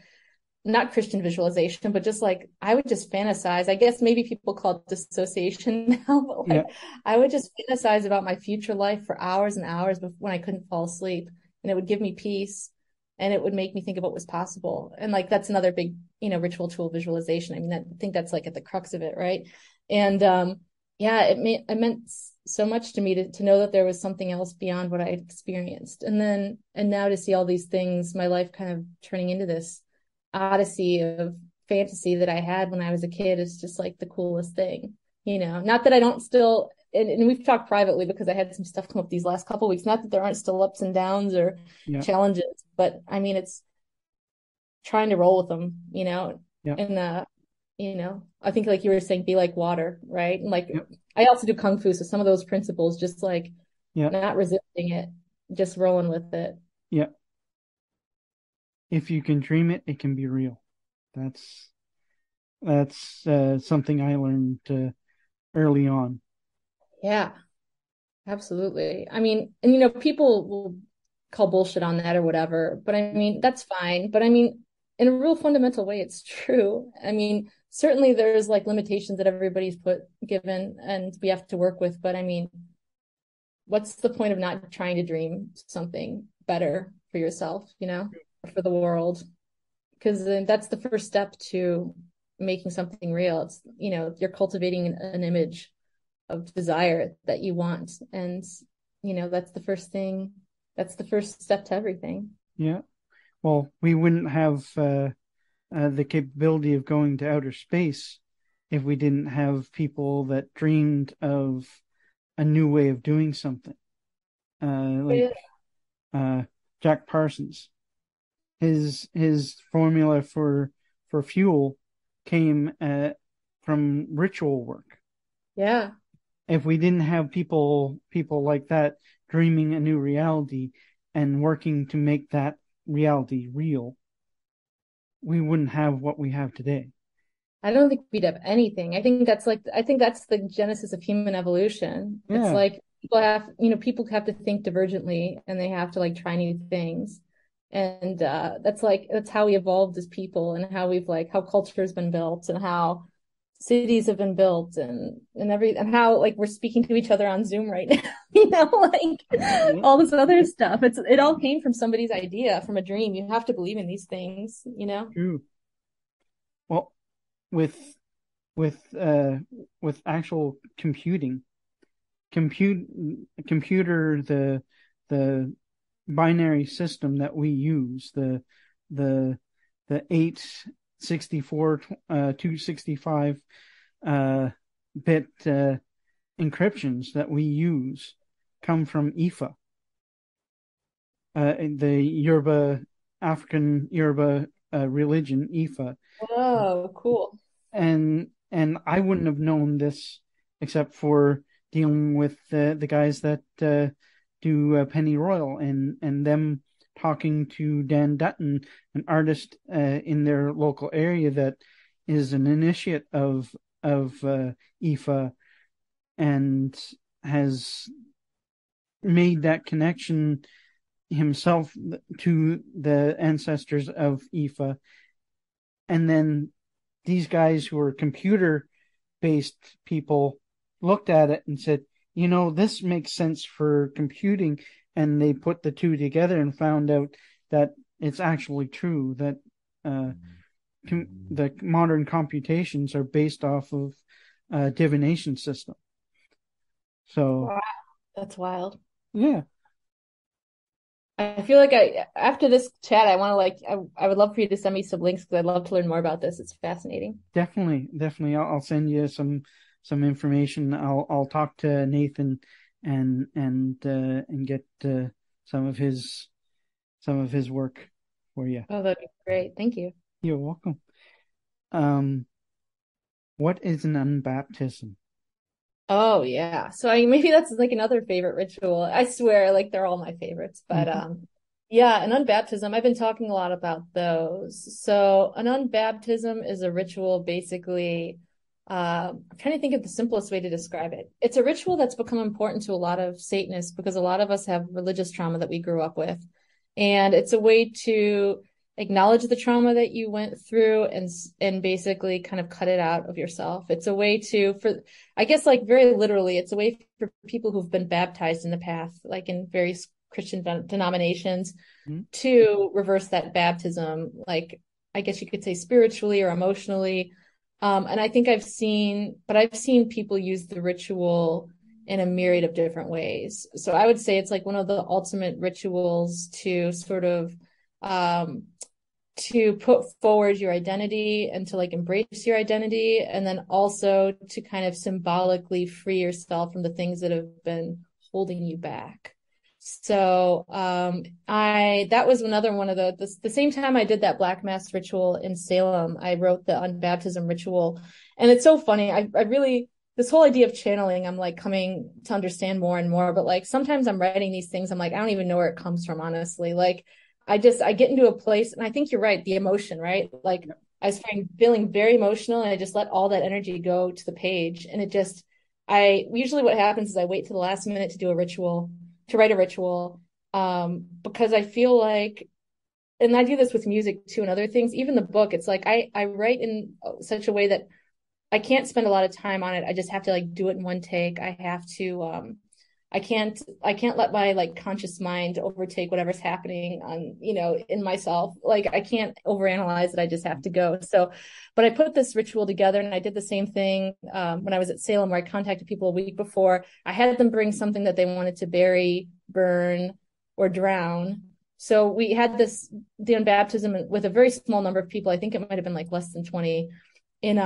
not Christian visualization, but just like I would just fantasize. I guess maybe people call it dissociation now, but like I would just fantasize about my future life for hours and hours when I couldn't fall asleep, and it would give me peace, and it would make me think about what was possible. And like that's another big, ritual tool, visualization. I mean, I think that's like at the crux of it, right? And it meant so much to me to know that there was something else beyond what I had experienced, and now to see all these things, my life kind of turning into this odyssey of fantasy that I had when I was a kid is just like the coolest thing, not that I don't still, and we've talked privately because I had some stuff come up these last couple of weeks, not that there aren't still ups and downs or challenges, but I mean, it's trying to roll with them, and, I think like you were saying, be like water, right? And like, I also do Kung Fu. So some of those principles, just like not resisting it, just rolling with it. Yeah. if you can dream it, it can be real. That's that's something I learned early on. Yeah, absolutely. I mean, and people will call bullshit on that or whatever, but I mean, that's fine. But I mean, in a real fundamental way, it's true. I mean, certainly there's like limitations that everybody's put given and we have to work with, but I mean, what's the point of not trying to dream something better for yourself, for the world? Because then that's the first step to making something real. It's, you're cultivating an image of desire that you want. And, that's the first thing. That's the first step to everything. Yeah. Well, we wouldn't have the capability of going to outer space if we didn't have people that dreamed of a new way of doing something. Like Yeah. uh, Jack Parsons, his formula for fuel came from ritual work. Yeah. If we didn't have people like that dreaming a new reality and working to make that reality real, we wouldn't have what we have today. I don't think we'd have anything. I think that's the genesis of human evolution. It's Yeah, like people have to think divergently and they have to like try new things. And that's how we evolved as people and how we've like how culture has been built and how cities have been built and how like we're speaking to each other on Zoom right now, like yeah, all this other stuff. It all came from somebody's idea, from a dream. You have to believe in these things. true. Well, with with actual compute computer the binary system that we use, the the 864 265 bit encryptions that we use come from IFA, the Yoruba African Yoruba religion IFA. Oh, cool. And I wouldn't have known this except for dealing with the guys that do Penny Royal and them talking to Dan Dutton, an artist in their local area that is an initiate of IFA and has made that connection himself to the ancestors of IFA. And then these guys who are computer based people looked at it and said, this makes sense for computing. And they put the two together and found out that it's actually true that the modern computations are based off of a divination system. So, Wow, that's wild. yeah, I feel like after this chat, I want to I would love for you to send me some links because I'd love to learn more about this. It's fascinating. definitely. I'll send you some information. I'll talk to Nathan and get some of his work for you. Oh, that'd be great. Thank you. You're welcome. Um, what is an unbaptism? Oh yeah. So maybe that's like another favorite ritual. I swear, like they're all my favorites. But Mhm. yeah, an unbaptism. I've been talking a lot about those. So an unbaptism is a ritual basically. I'm trying to think of the simplest way to describe it. It's a ritual that's become important to a lot of Satanists because a lot of us have religious trauma that we grew up with. And it's a way to acknowledge the trauma that you went through and basically kind of cut it out of yourself. It's a way for I guess like very literally, it's a way for people who've been baptized in the past, like in various Christian denominations, Mhm. to reverse that baptism, like I guess you could say spiritually or emotionally. And I think I've seen people use the ritual in a myriad of different ways. So I would say it's like one of the ultimate rituals to sort of um, to put forward your identity and to like embrace your identity, and then also to kind of symbolically free yourself from the things that have been holding you back. So I that was another one of the same time I did that Black Mass ritual in Salem, I wrote the unbaptism ritual. And it's so funny. I really this whole idea of channeling, I'm like coming to understand more and more, but like sometimes I'm writing these things, I'm like, I don't even know where it comes from, honestly. Like I get into a place, and I think you're right, the emotion, right? Like I was feeling very emotional, and I just let all that energy go to the page. And it just, I usually what happens is I wait to the last minute to do a ritual, to write a ritual, because I feel like, and I do this with music too and other things, even the book, it's like I write in such a way that I can't spend a lot of time on it. I just have to like do it in one take. I have to I can't let my like conscious mind overtake whatever's happening on, in myself. Like I can't overanalyze it. I just have to go. So, but I put this ritual together, and I did the same thing when I was at Salem, where I contacted people a week before. I had them bring something that they wanted to bury, burn, or drown. So we had the unbaptism with a very small number of people. I think it might have been like less than 20 in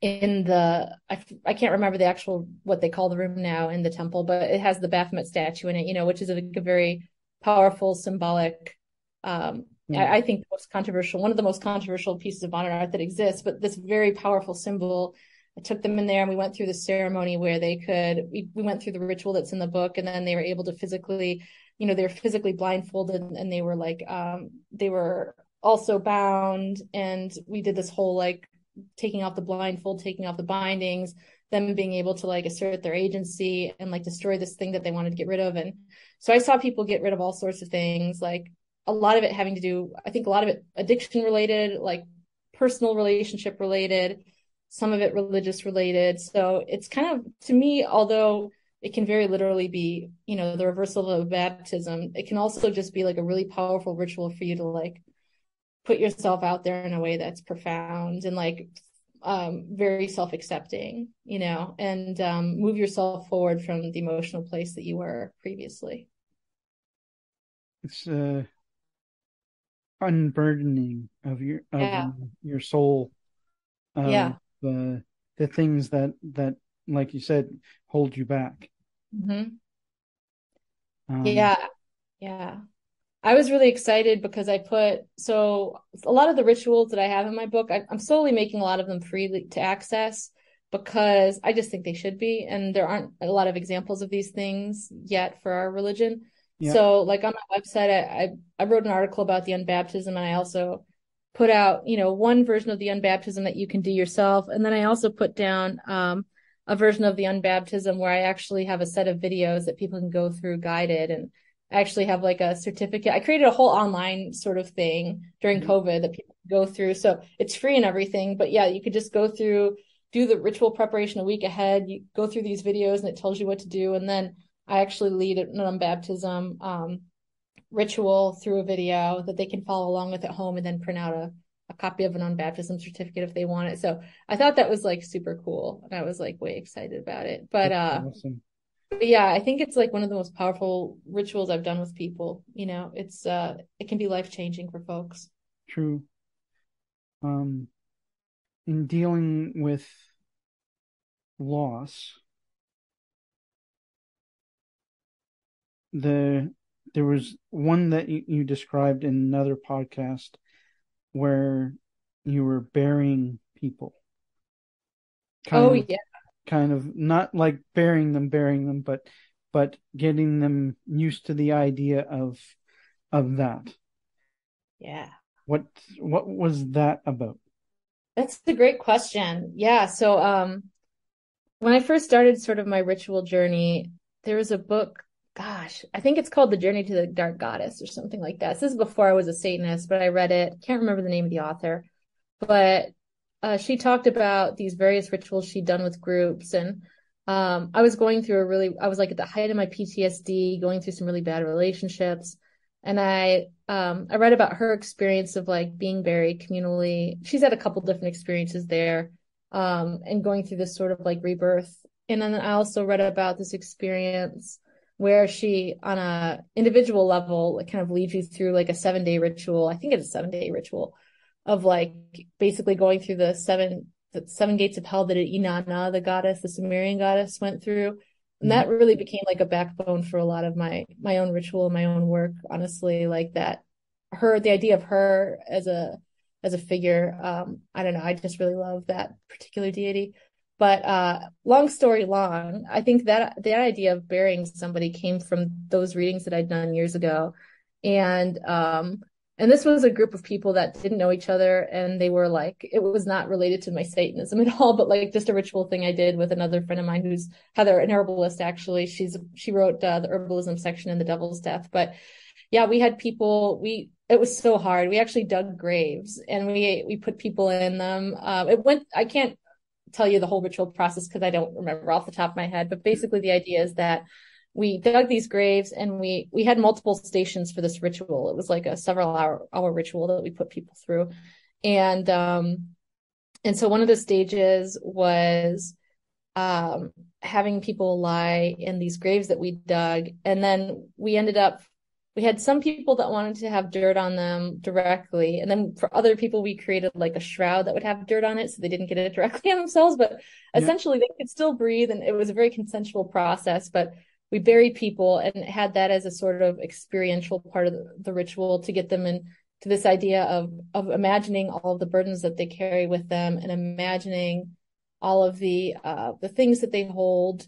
I can't remember the actual what they call the room now in the temple, but it has the Baphomet statue in it, which is a very powerful symbolic, I think one of the most controversial pieces of modern art that exists, but this very powerful symbol. I took them in there, and we went through the ceremony where we went through the ritual that's in the book, and then they were able to physically, they were physically blindfolded, and they were like, they were also bound, and we did this whole like taking off the blindfold, taking off the bindings, them being able to like assert their agency and like destroy this thing that they wanted to get rid of. And so I saw people get rid of all sorts of things, like a lot of it having to do, I think a lot of it addiction related, like personal relationship related, some of it religious related. So it's kind of, to me, although it can very literally be, the reversal of a baptism, it can also just be like a really powerful ritual for you to like put yourself out there in a way that's profound and like very self-accepting, and move yourself forward from the emotional place that you were previously. It's unburdening of your soul of Yeah. the things that like you said hold you back. Mm-hmm. Um, Yeah. Yeah. I was really excited because so a lot of the rituals that I have in my book, I'm slowly making a lot of them free to access because I just think they should be. And there aren't a lot of examples of these things yet for our religion. yeah, So like on my website, I wrote an article about the unbaptism, and I also put out, one version of the unbaptism that you can do yourself. And then I also put down a version of the unbaptism where I actually have a set of videos that people can go through guided, and I actually have like a certificate. I created a whole online sort of thing during COVID that people could go through. So it's free and everything. But yeah, you could just go through, do the ritual preparation a week ahead. You go through these videos and it tells you what to do. And then I actually lead an unbaptism ritual through a video that they can follow along with at home, and then print out a copy of an unbaptism certificate if they want it. So I thought that was like super cool. And I was like way excited about it. that's awesome. But yeah, I think it's like one of the most powerful rituals I've done with people. It can be life-changing for folks. True. In dealing with loss, there was one that you described in another podcast where you were burying people. Oh yeah. Kind of not like burying them, but getting them used to the idea of that. Yeah. What was that about? That's a great question. Yeah. So when I first started sort of my ritual journey, there was a book, gosh, I think it's called The Journey to the Dark Goddess or something like that. This is before I was a Satanist, but I read it. Can't remember the name of the author. But she talked about these various rituals she'd done with groups. And I was like at the height of my PTSD, going through some really bad relationships. And I read about her experience of like being buried communally. She's had a couple different experiences there, and going through this sort of like rebirth. And then I also read about this experience where she, on a individual level, like kind of leads you through like a 7-day ritual. I think it's a 7-day ritual of like basically going through the seven gates of hell that Inanna, the goddess, the Sumerian goddess, went through. And that really became like a backbone for a lot of my own ritual, my own work, honestly, like that. The idea of her as a figure, I don't know, I just really love that particular deity. But long story long, I think that idea of burying somebody came from those readings that I'd done years ago. And this was a group of people that didn't know each other, and they were like, it was not related to my Satanism at all, but like just a ritual thing I did with another friend of mine who's Heather, an herbalist, actually. She wrote the herbalism section in the Devil's Death. But yeah, we had people, it was so hard. We actually dug graves and we put people in them. I can't tell you the whole ritual process because I don't remember off the top of my head, but basically the idea is that we dug these graves and we had multiple stations for this ritual. It was like a several hour ritual that we put people through. And so one of the stages was having people lie in these graves that we dug. And then we had some people that wanted to have dirt on them directly. And then for other people, we created like a shroud that would have dirt on it so they didn't get it directly on themselves. But essentially, they could still breathe. And it was a very consensual process. But we buried people and had that as a sort of experiential part of the ritual to get them into this idea of imagining all of the burdens that they carry with them and imagining all of the things that they hold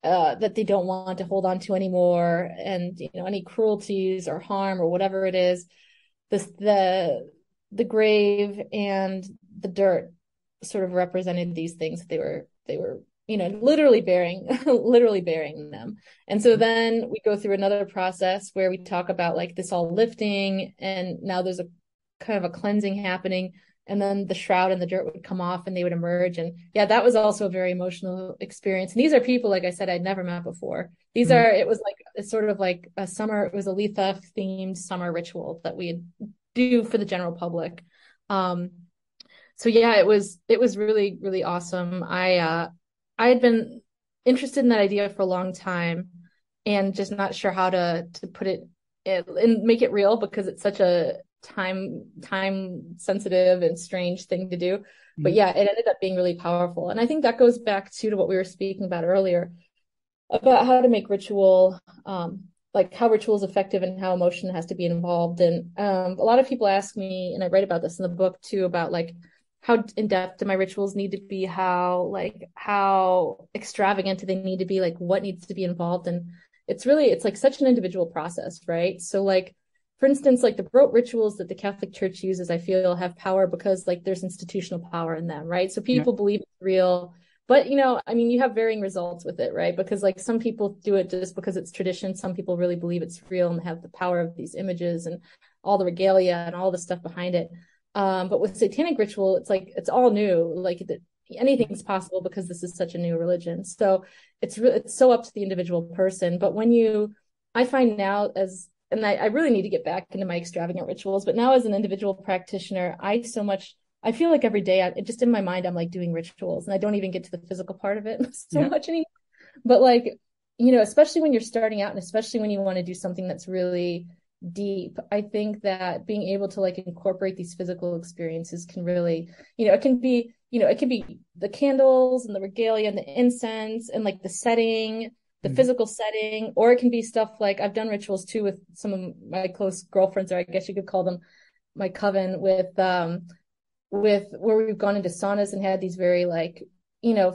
that they don't want to hold on to anymore, and any cruelties or harm or whatever it is. The grave and the dirt sort of represented these things that they were literally burying them. And so then we go through another process where we talk about like this all lifting, and now there's a kind of a cleansing happening, and then the shroud and the dirt would come off and they would emerge. And yeah, that was also a very emotional experience. And these are people, like I said, I'd never met before. It was like, it's sort of like it was a Letha themed summer ritual that we'd do for the general public. So yeah, it was really, really awesome. I had been interested in that idea for a long time and just not sure how to put it and make it real, because it's such a time sensitive and strange thing to do. But yeah, it ended up being really powerful. And I think that goes back to what we were speaking about earlier about how to make ritual, like how ritual is effective and how emotion has to be involved. And a lot of people ask me, and I write about this in the book too, about like how in depth do my rituals need to be, how extravagant do they need to be, like what needs to be involved. And it's like such an individual process, right? So like, for instance, like the Brot rituals that the Catholic Church uses, I feel have power because like there's institutional power in them, right? So people believe it's real, but I mean, you have varying results with it, right? Because like some people do it just because it's tradition. Some people really believe it's real and have the power of these images and all the regalia and all the stuff behind it. But with Satanic ritual, it's like, it's all new. Like anything's possible because this is such a new religion. So it's so up to the individual person. But I find now and I really need to get back into my extravagant rituals, but now as an individual practitioner, I feel like every day, just in my mind, I'm like doing rituals, and I don't even get to the physical part of it much anymore. But like, especially when you're starting out, and especially when you want to do something that's really deep, I think that being able to like incorporate these physical experiences can really, it can be the candles and the regalia and the incense and like the setting, the physical setting, or it can be stuff like I've done rituals too with some of my close girlfriends, or I guess you could call them my coven, with where we've gone into saunas and had these very like,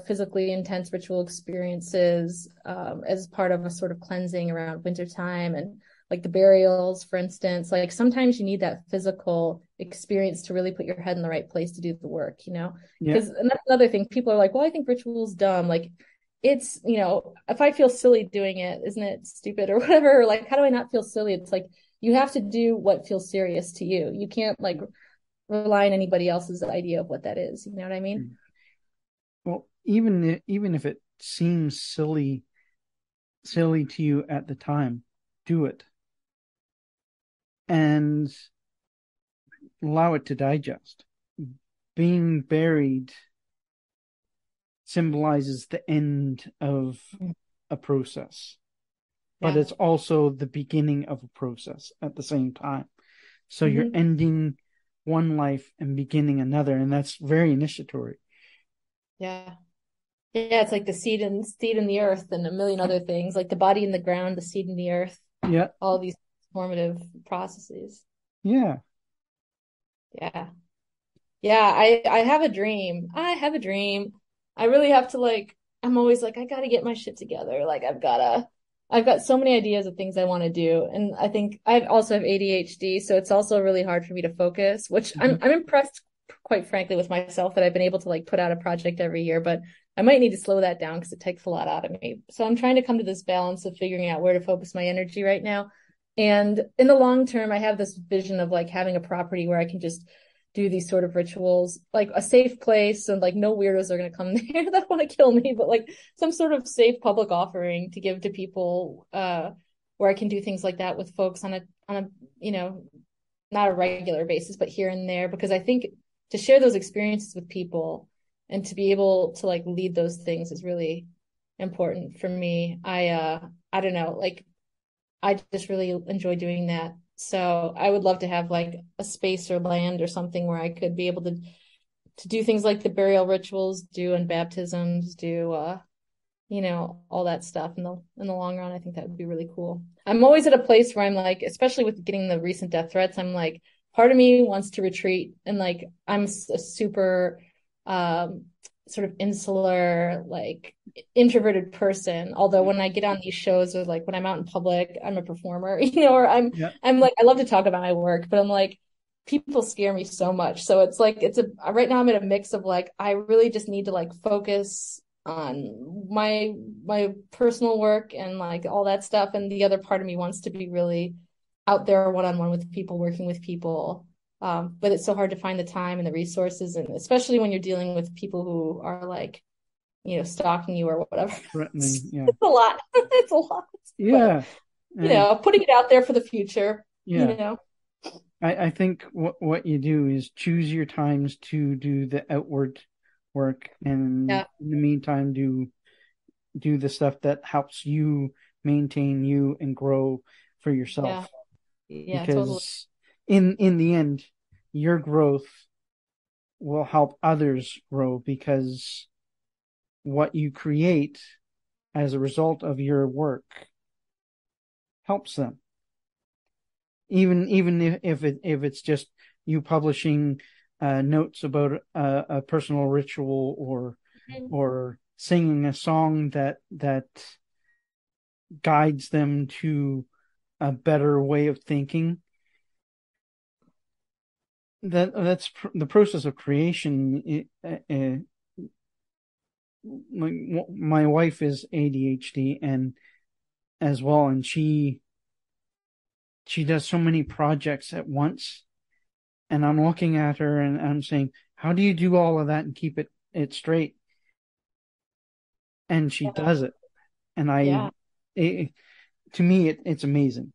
physically intense ritual experiences as part of a sort of cleansing around wintertime. And like the burials, for instance, like sometimes you need that physical experience to really put your head in the right place to do the work, because and that's another thing. People are like, well, I think ritual's dumb. Like, it's, if I feel silly doing it, isn't it stupid or whatever? Or like, how do I not feel silly? It's like, you have to do what feels serious to you. You can't like rely on anybody else's idea of what that is. You know what I mean? Well, even if it seems silly to you at the time, do it and allow it to digest. Being buried symbolizes the end of a process, but it's also the beginning of a process at the same time. So you're ending one life and beginning another, and that's very initiatory. Yeah, it's like the seed in the earth and a million other things, like the body in the ground, the seed in the earth. Yeah, all these formative processes. Yeah. I have a dream. I really have to like, I'm always like, I gotta get my shit together. Like I I've got so many ideas of things I want to do. And I think I also have ADHD, so it's also really hard for me to focus, which Mhm. I'm impressed, quite frankly, with myself that I've been able to like put out a project every year, but I might need to slow that down because it takes a lot out of me. So I'm trying to come to this balance of figuring out where to focus my energy right now. And in the long term, I have this vision of like having a property where I can just do these sort of rituals, like a safe place, and like no weirdos are going to come there that want to kill me, but like some sort of safe public offering to give to people, where I can do things like that with folks on a you know, not a regular basis, but here and there, because I think to share those experiences with people and to be able to like lead those things is really important for me. I don't know, like I just really enjoy doing that. So I would love to have like a space or land or something where I could be able to do things like the burial rituals, do and baptisms, do all that stuff in the long run. I think that would be really cool. I'm always at a place where I'm like, especially with getting the recent death threats, I'm like, part of me wants to retreat, and like I'm a super um sort of insular, like introverted person. Although when I get on these shows or like when I'm out in public, I'm a performer, or Yeah. I'm like I love to talk about my work, but I'm like people scare me so much. So it's like it's a right now I'm in a mix of like I really just need to like focus on my personal work and like all that stuff, and the other part of me wants to be really out there one-on-one with people, working with people. But it's so hard to find the time and the resources, and especially when you're dealing with people who are like, stalking you or whatever. Threatening. Yeah. It's a lot. It's a lot. But Yeah. And putting it out there for the future, you yeah. know. I think what you do is choose your times to do the outward work, and Yeah. in the meantime do the stuff that helps you maintain you and grow for Yeah. yourself. Yeah, totally. Because in the end, your growth will help others grow, because what you create as a result of your work helps them. Even if it's just you publishing notes about a personal ritual, or singing a song that guides them to a better way of thinking. That's the process of creation. My wife is ADHD and as well, and she does so many projects at once. And I'm looking at her and I'm saying, how do you do all of that and keep it straight? And she Yeah. does it. And Yeah. it, to me, it's amazing.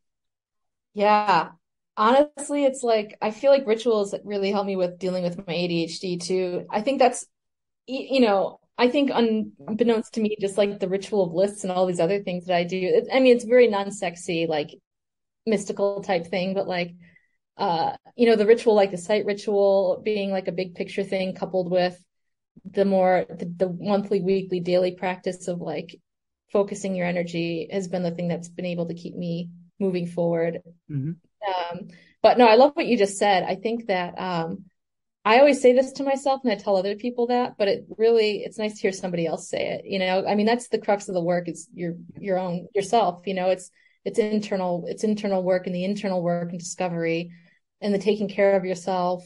Yeah. Honestly, it's like I feel like rituals really help me with dealing with my ADHD too. I think that's I think unbeknownst to me, just like the ritual of lists and all these other things that I do. I mean, it's very non-sexy, like mystical type thing, but like the ritual, like the site ritual being like a big picture thing coupled with the monthly, weekly, daily practice of like focusing your energy has been the thing that's been able to keep me moving forward. Hmm. Um, but no, I love what you just said. I think that I always say this to myself and I tell other people that, but it's nice to hear somebody else say it. I mean, that's the crux of the work is your own yourself, it's internal work, and the internal work and discovery and the taking care of yourself,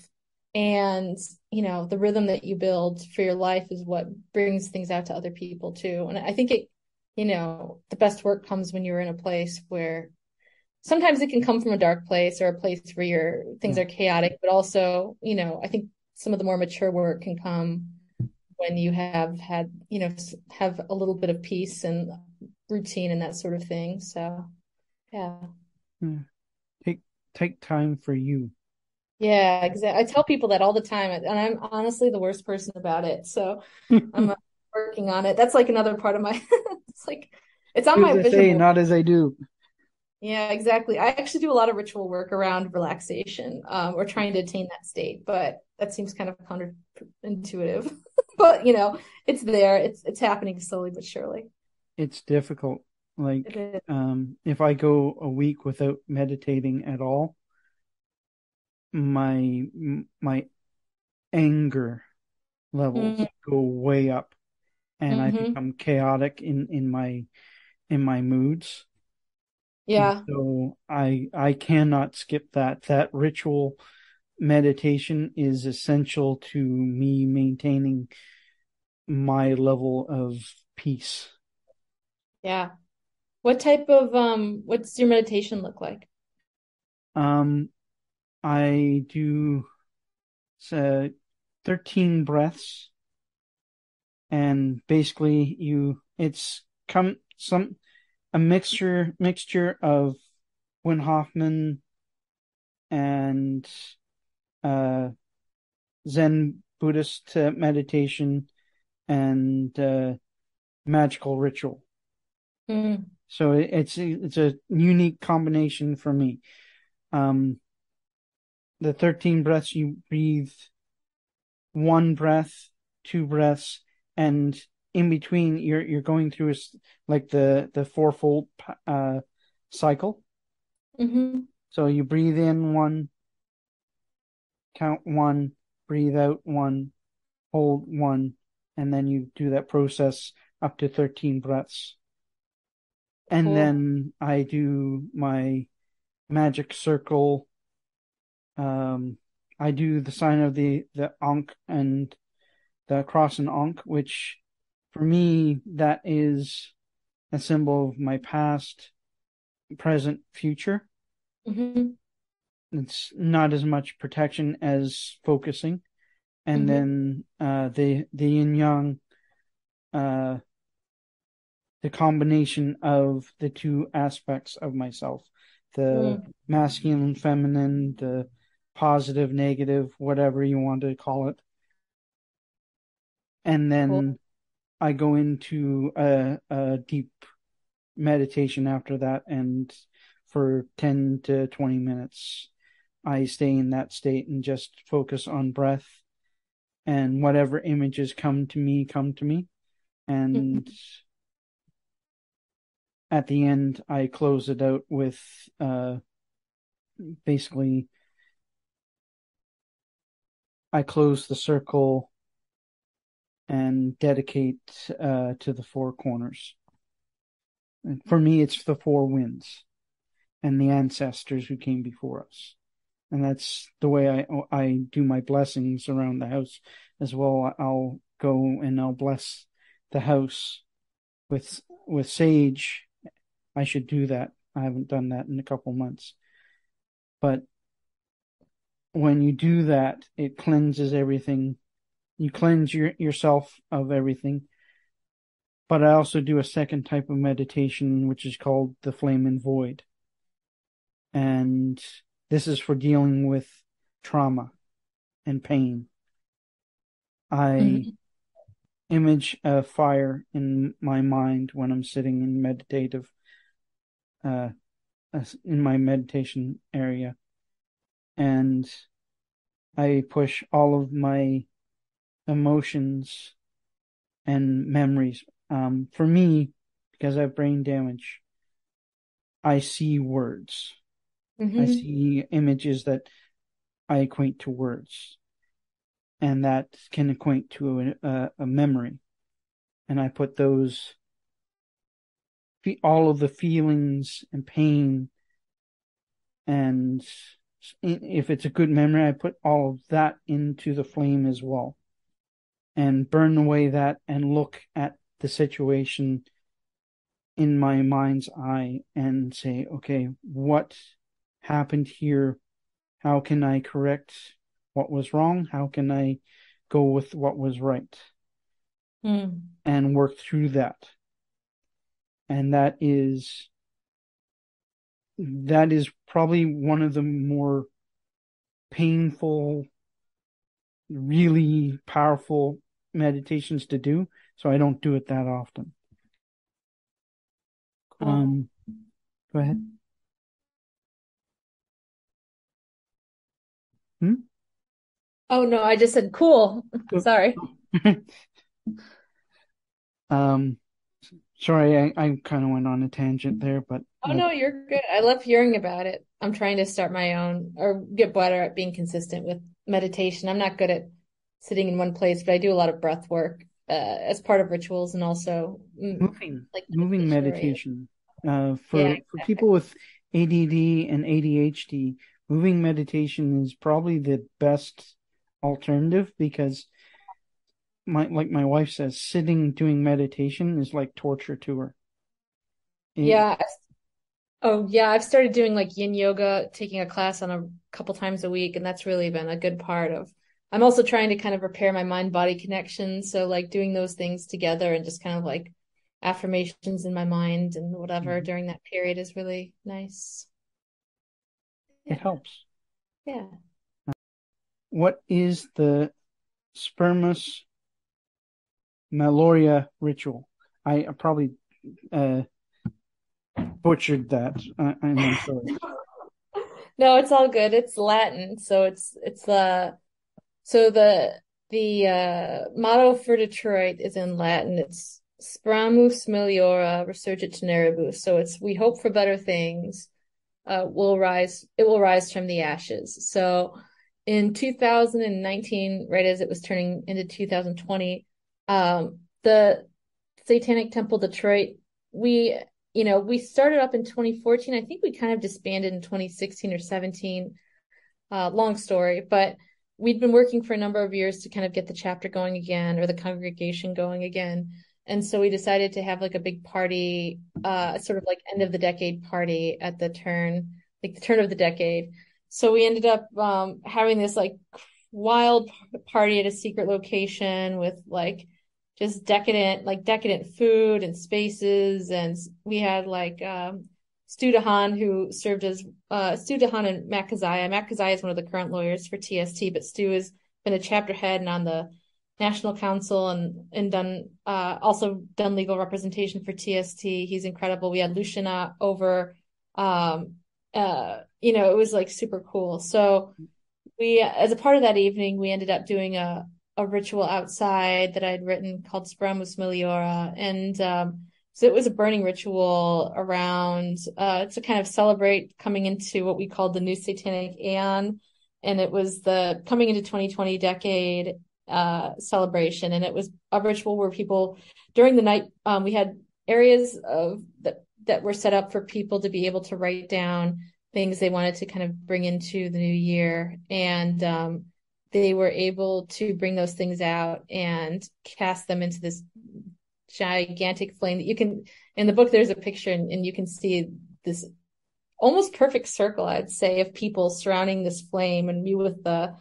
and, the rhythm that you build for your life is what brings things out to other people too. And I think the best work comes when you're in a place where sometimes it can come from a dark place or a place where your things Yeah. are chaotic, but also, I think some of the more mature work can come when you have had, have a little bit of peace and routine and that sort of thing. So, yeah. Yeah. Take take time for you. Yeah, exactly. I tell people that all the time, and I'm honestly the worst person about it. So I'm working on it. That's like another part of my, it's like, it's on Do my as I vision say, board. not as I do. Yeah, exactly. I actually do a lot of ritual work around relaxation, or trying to attain that state, but that seems kind of counterintuitive. But it's there. It's happening slowly but surely. It's difficult. It Like, is. if I go a week without meditating at all, my anger levels Mm-hmm. go way up, and I Mm-hmm. become chaotic in my moods. And Yeah. so I cannot skip that. That ritual meditation is essential to me maintaining my level of peace. Yeah. What type of what's your meditation look like? Um, I do uh, 13 breaths, and basically it's come some a mixture of Wim Hoffman and uh, Zen Buddhist meditation and magical ritual. Mm. So it's a unique combination for me. Um, the 13 breaths, you breathe one breath, two breaths, and in between you're going through like the fourfold cycle. Mm-hmm. So you breathe in one, count one, breathe out one, hold one, and then you do that process up to 13 breaths. And Cool. then I do my magic circle. I do the sign of the Ankh and the cross and Ankh, which for me that is a symbol of my past, present, future. Mm-hmm. It's not as much protection as focusing. And Mm-hmm. then the yin yang, uh, the combination of the two aspects of myself, the Mm. masculine, feminine, the positive, negative, whatever you want to call it. And Cool. then I go into a deep meditation after that, and for 10 to 20 minutes, I stay in that state and just focus on breath, and whatever images come to me, come to me. And Mm-hmm. at the end, I close it out with basically, I close the circle and dedicate to the four corners. And for me, it's the four winds and the ancestors who came before us. And that's the way I do my blessings around the house as well. I'll go and I'll bless the house with sage. I should do that. I haven't done that in a couple months. But when you do that, it cleanses everything. You cleanse yourself of everything. But I also do a second type of meditation, which is called the flame and void. And this is for dealing with trauma and pain. I Mm-hmm. image a fire in my mind when I'm sitting in meditative, uh, in my meditation area. And I push all of my emotions and memories. For me, because I have brain damage, I see words. I Mm-hmm. see images that I equate to words, and that can equate to a memory. And I put those, all of the feelings and pain, and if it's a good memory, I put all of that into the flame as well and burn away that and look at the situation in my mind's eye and say, okay, what happened here? How can I correct what was wrong? How can I go with what was right Mm. and work through that? And that is probably one of the more painful, really powerful meditations to do. So I don't do it that often. Cool. Go ahead. Hmm? Oh no, I just said cool. Go. Sorry. um, Sorry, I kind of went on a tangent there, but Oh no, you're good. I love hearing about it. I'm trying to start my own or get better at being consistent with meditation. I'm not good at sitting in one place, but I do a lot of breath work as part of rituals and also moving, like moving meditation related. meditation. Yeah, For people with ADD and ADHD, moving meditation is probably the best alternative because like my wife says, sitting doing meditation is like torture to her. It, yeah. Oh, yeah. I've started doing like yin yoga, taking a class on a couple times a week, and that's really been a good part of. I'm also trying to kind of repair my mind-body connection. So like doing those things together and just kind of like affirmations in my mind and whatever Mhm. during that period is really nice. It Yeah. helps. Yeah. What is the spermus Maloria ritual? I probably uh, butchered that, and I'm sorry. No, it's all good. It's Latin, so it's so the motto for Detroit is in Latin. It's Spramus meliora resurgit generibus. So it's we hope for better things. It will rise from the ashes. So in 2019, right as it was turning into 2020, the Satanic Temple Detroit, we we started up in 2014. I think we kind of disbanded in 2016 or 17. Long story, but we'd been working for a number of years to kind of get the chapter going again or the congregation going again. And so we decided to have like a big party, sort of like end of the decade party at like the turn of the decade. So we ended up having this like wild party at a secret location with like just decadent food and spaces. And we had like Stu DeHaan, who served as Stu DeHaan and Matt Kazaya. Matt Kazaya is one of the current lawyers for TST, but Stu has been a chapter head and on the National Council and done also done legal representation for TST. He's incredible. We had Luciana over. It was like super cool. So we, as a part of that evening, we ended up doing a ritual outside that I'd written called Spramus Meliora. And so it was a burning ritual around to kind of celebrate coming into what we called the new Satanic Aeon. And it was the coming into 2020 decade celebration. And it was a ritual where people during the night, we had areas of that were set up for people to be able to write down things they wanted to kind of bring into the new year. And they were able to bring those things out and cast them into this gigantic flame that you can, in the book, there's a picture and you can see this almost perfect circle, I'd say, of people surrounding this flame and me with the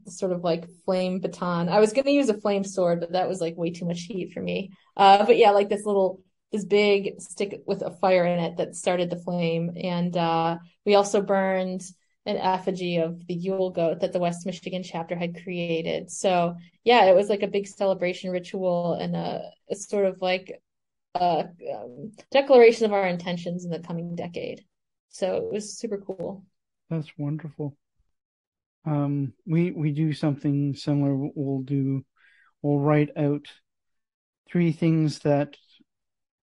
sort of like flame baton. I was going to use a flame sword, but that was like way too much heat for me. But yeah, like this big stick with a fire in it that started the flame. And we also burned an effigy of the Yule goat that the West Michigan chapter had created. So yeah, it was like a big celebration ritual and a sort of like a declaration of our intentions in the coming decade. So it was super cool. That's wonderful. We do something similar. We'll write out three things that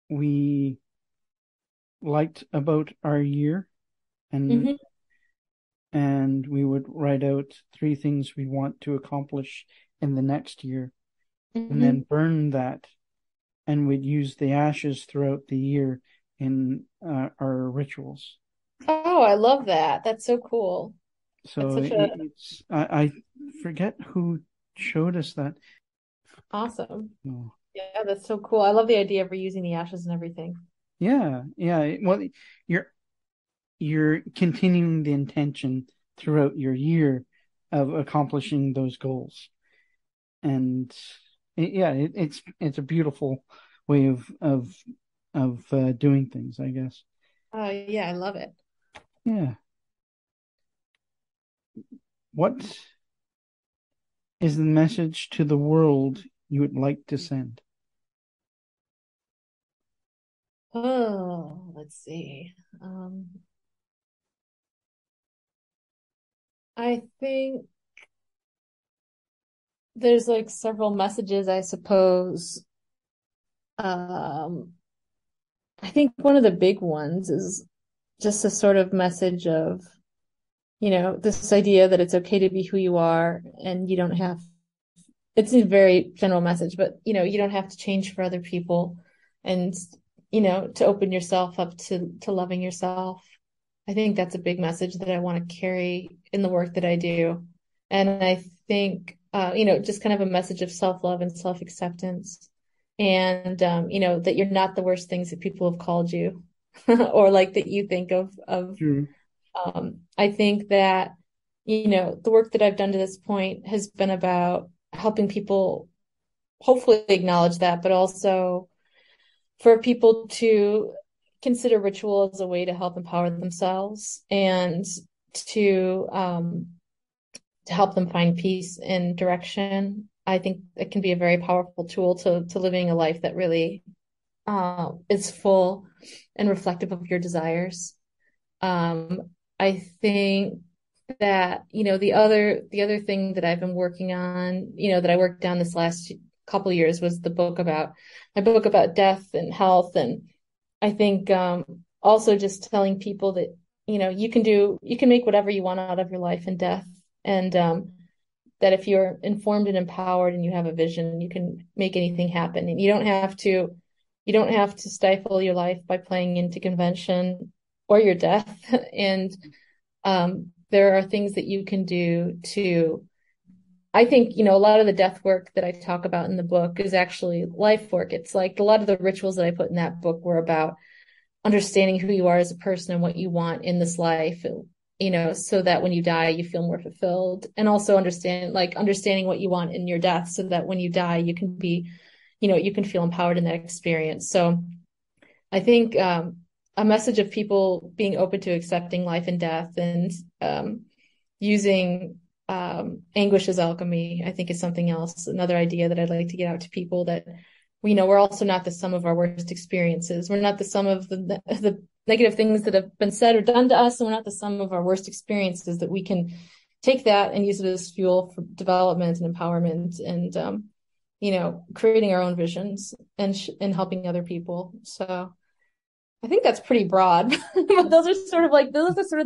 we liked about our year, and Mm-hmm. and we would write out three things we want to accomplish in the next year, and then Mm-hmm. burn that, and we'd use the ashes throughout the year in our rituals. Oh, I love that. That's so cool. That's So such a it's I forget who showed us that. awesome. Oh. Yeah, that's so cool. I love the idea of reusing the ashes and everything. Yeah, yeah. Well, you're you're continuing the intention throughout your year of accomplishing those goals, and yeah, it's a beautiful way of doing things, I guess. Oh, yeah, I love it. Yeah. What is the message to the world you would like to send? Oh, let's see. I think there's like several messages, I suppose. Um, I think one of the big ones is just a sort of message of, this idea that it's okay to be who you are and you don't have, it's a very general message, but you don't have to change for other people. And, to open yourself up to loving yourself. I think that's a big message that I want to carry in the work that I do. And I think, just kind of a message of self-love and self-acceptance. And, that you're not the worst things that people have called you or like that you think of. True. I think that, the work that I've done to this point has been about helping people hopefully acknowledge that, but also for people to consider ritual as a way to help empower themselves and to help them find peace and direction. I think it can be a very powerful tool to living a life that really is full and reflective of your desires. I think that, the other thing that I've been working on, that I worked on this last couple of years was my book about death and health. And I think also just telling people that, you can make whatever you want out of your life and death. And that if you're informed and empowered and you have a vision, you can make anything happen. And you don't have to stifle your life by playing into convention or your death. And there are things that you can do to, I think, a lot of the death work that I talk about in the book is actually life work. It's like a lot of the rituals that I put in that book were about understanding who you are as a person and what you want in this life, so that when you die, you feel more fulfilled, and also understanding what you want in your death so that when you die, you can be, you can feel empowered in that experience. So I think a message of people being open to accepting life and death and using anguish as alchemy, I think is something else. Another idea that I'd like to get out to people that, we're also not the sum of our worst experiences. We're not the sum of the negative things that have been said or done to us. And we're not the sum of our worst experiences, that we can take that and use it as fuel for development and empowerment and, creating our own visions and helping other people. So I think that's pretty broad, but those are sort of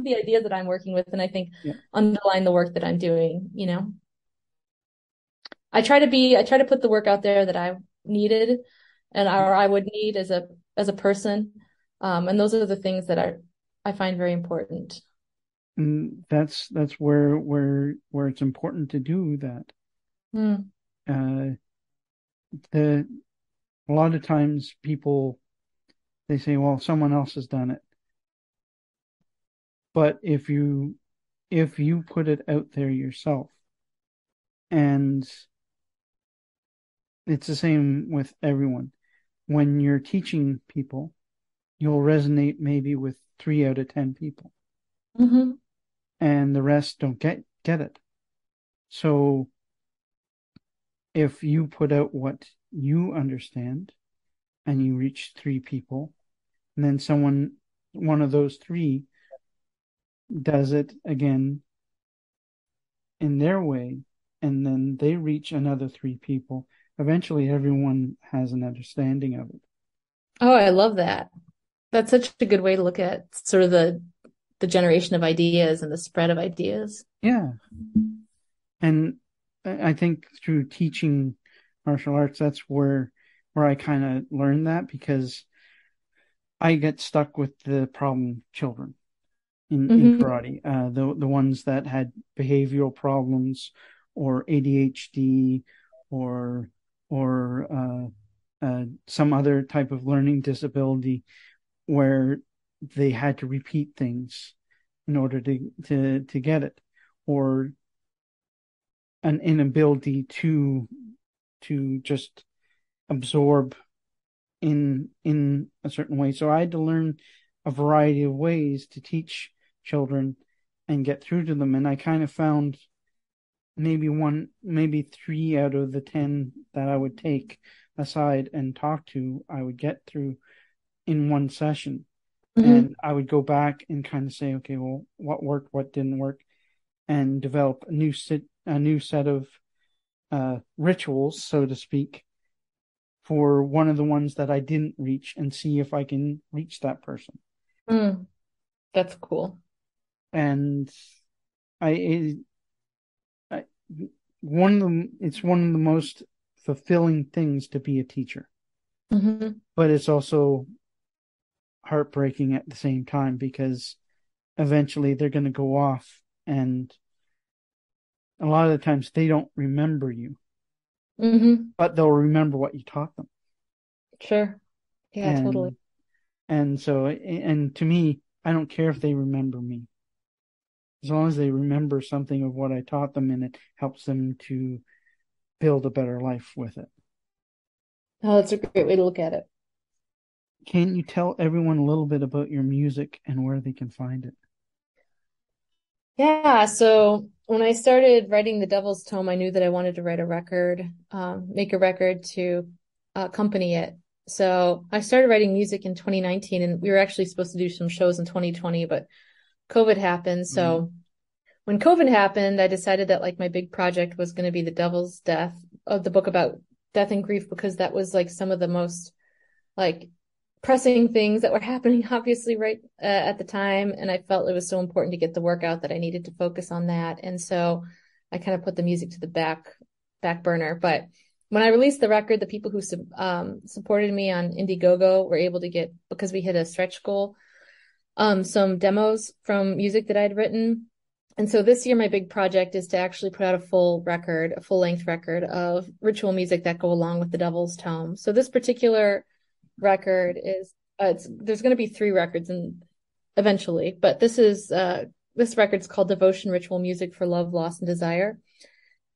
the ideas that I'm working with. And I think underline the work that I'm doing, I try to put the work out there that I needed and or I would need as a person. And those are the things that I find very important. And that's where it's important to do that. Mm. A lot of times people, they say, well, someone else has done it. But if you put it out there yourself, and it's the same with everyone. When you're teaching people, you'll resonate maybe with 3 out of 10 people. Mm-hmm. And the rest don't get it. So if you put out what you understand and you reach 3 people, and then one of those 3 does it again in their way, and then they reach another 3 people, eventually everyone has an understanding of it. Oh, I love that. That's such a good way to look at sort of the generation of ideas and the spread of ideas. Yeah. And I think through teaching martial arts, that's where I kind of learned that, because I get stuck with the problem children in karate, the ones that had behavioral problems or ADHD or some other type of learning disability, where they had to repeat things in order to get it, or an inability to just absorb in a certain way. So I had to learn a variety of ways to teach children and get through to them. And I kind of found maybe 3 out of the 10 that I would take aside and talk to, I would get through in one session. Mm-hmm. And I would go back and kind of say, okay, well, what worked, what didn't work, and develop a new set of rituals, so to speak, for one of the ones that I didn't reach, and see if I can reach that person. That's cool. And it's one of the most fulfilling things to be a teacher. Mm-hmm. But it's also heartbreaking at the same time, because eventually they're going to go off, and a lot of the times they don't remember you, but they'll remember what you taught them. Sure. Yeah, totally. And so, and to me, I don't care if they remember me, as long as they remember something of what I taught them, and it helps them to build a better life with it. Oh, that's a great way to look at it. Can you tell everyone a little bit about your music and where they can find it? Yeah, so when I started writing the Devils Tome, I knew that I wanted to write a record, make a record to accompany it. So I started writing music in 2019, and we were actually supposed to do some shows in 2020, but COVID happened. So when COVID happened, I decided that like my big project was going to be the Devil's Death, of the book about death and grief, because that was like some of the most like pressing things that were happening, obviously, right at the time. And I felt it was so important to get the work out that I needed to focus on that. And so I kind of put the music to the back burner. But when I released the record, the people who supported me on Indiegogo were able to get, because we hit a stretch goal, some demos from music that I'd written. And so this year, my big project is to actually put out a full-length record of ritual music that go along with the Devil's Tome. So this particular record is, there's going to be 3 records eventually, but this record's called Devotion Ritual Music for Love, Loss, and Desire.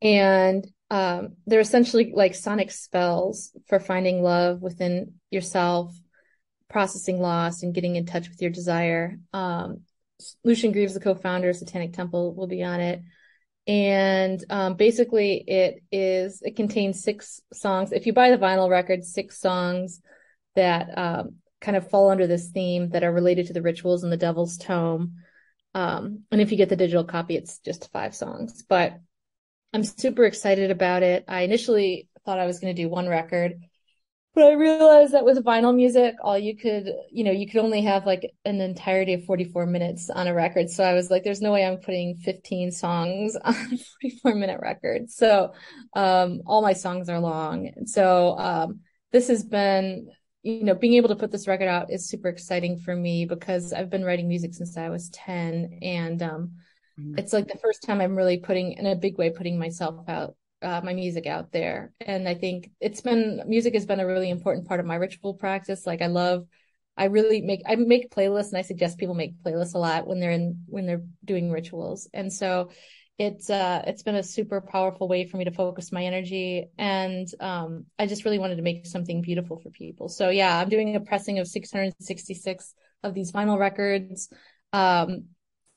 And they're essentially like sonic spells for finding love within yourself, processing loss, and getting in touch with your desire. Lucian Greaves, the co-founder of Satanic Temple, will be on it. And basically it contains 6 songs. If you buy the vinyl record, 6 songs that kind of fall under this theme that are related to the rituals in the Devil's Tome. And if you get the digital copy, it's just 5 songs. But I'm super excited about it. I initially thought I was going to do 1 record, but I realized that with vinyl music, you could only have like an entirety of 44 minutes on a record. So I was like, there's no way I'm putting 15 songs on a 44-minute record. So all my songs are long. And so this has been, being able to put this record out is super exciting for me, because I've been writing music since I was 10. And it's like the first time I'm really in a big way, putting myself out, my music out there. And I think music has been a really important part of my ritual practice. Like I make playlists, and I suggest people make playlists a lot when they're doing rituals. And so it's been a super powerful way for me to focus my energy. And I just really wanted to make something beautiful for people. So yeah, I'm doing a pressing of 666 of these vinyl records.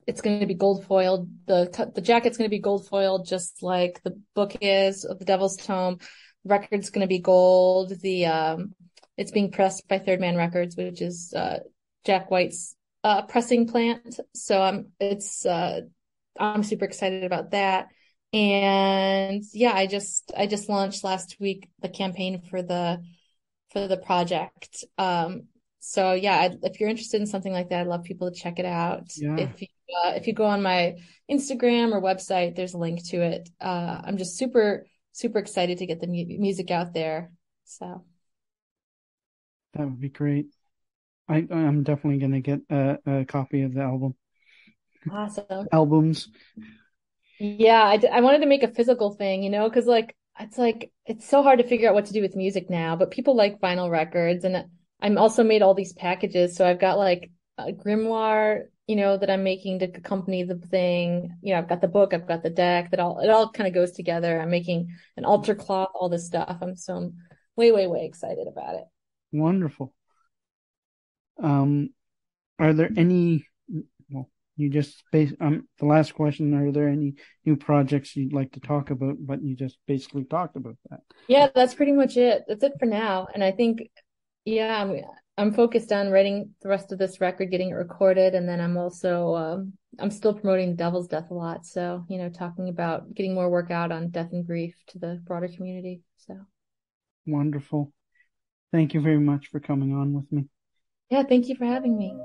It's going to be gold foiled. The jacket's going to be gold foiled, just like the book is of the Devil's Tome. The record's going to be gold. It's being pressed by Third Man Records, which is Jack White's pressing plant. So I'm super excited about that. And yeah, I just launched last week the campaign for the project. So yeah, if you're interested in something like that, I'd love people to check it out. Yeah. If you go on my Instagram or website, there's a link to it. I'm just super, super excited to get the music out there. So that would be great. I'm definitely going to get a copy of the album. Awesome. Albums. Yeah, I wanted to make a physical thing, because it's so hard to figure out what to do with music now, but people like vinyl records. And I'm also made all these packages. So I've got like a grimoire, that I'm making to accompany the thing. I've got the book, I've got the deck, it all kind of goes together. I'm making an altar cloth, all this stuff. I'm way, way, way excited about it. Wonderful. Are there any, the last question, are there any new projects you'd like to talk about, but you just basically talked about that? Yeah, that's pretty much it. That's it for now. And I think, yeah, I'm focused on writing the rest of this record, getting it recorded. And then I'm also, I'm still promoting Devil's Death a lot. So, talking about getting more work out on death and grief to the broader community. So wonderful. Thank you very much for coming on with me. Yeah, thank you for having me.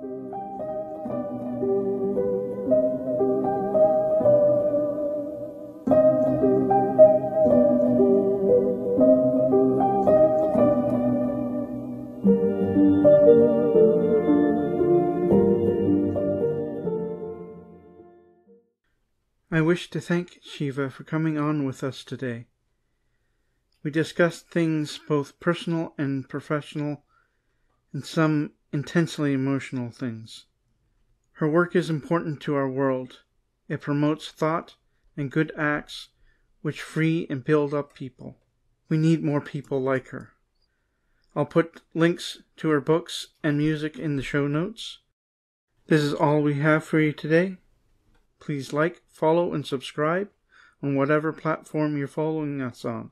I wish to thank Shiva for coming on with us today. We discussed things both personal and professional, and some intensely emotional things. Her work is important to our world. It promotes thought and good acts which free and build up people. We need more people like her. I'll put links to her books and music in the show notes. This is all we have for you today. Please like, follow, and subscribe on whatever platform you're following us on.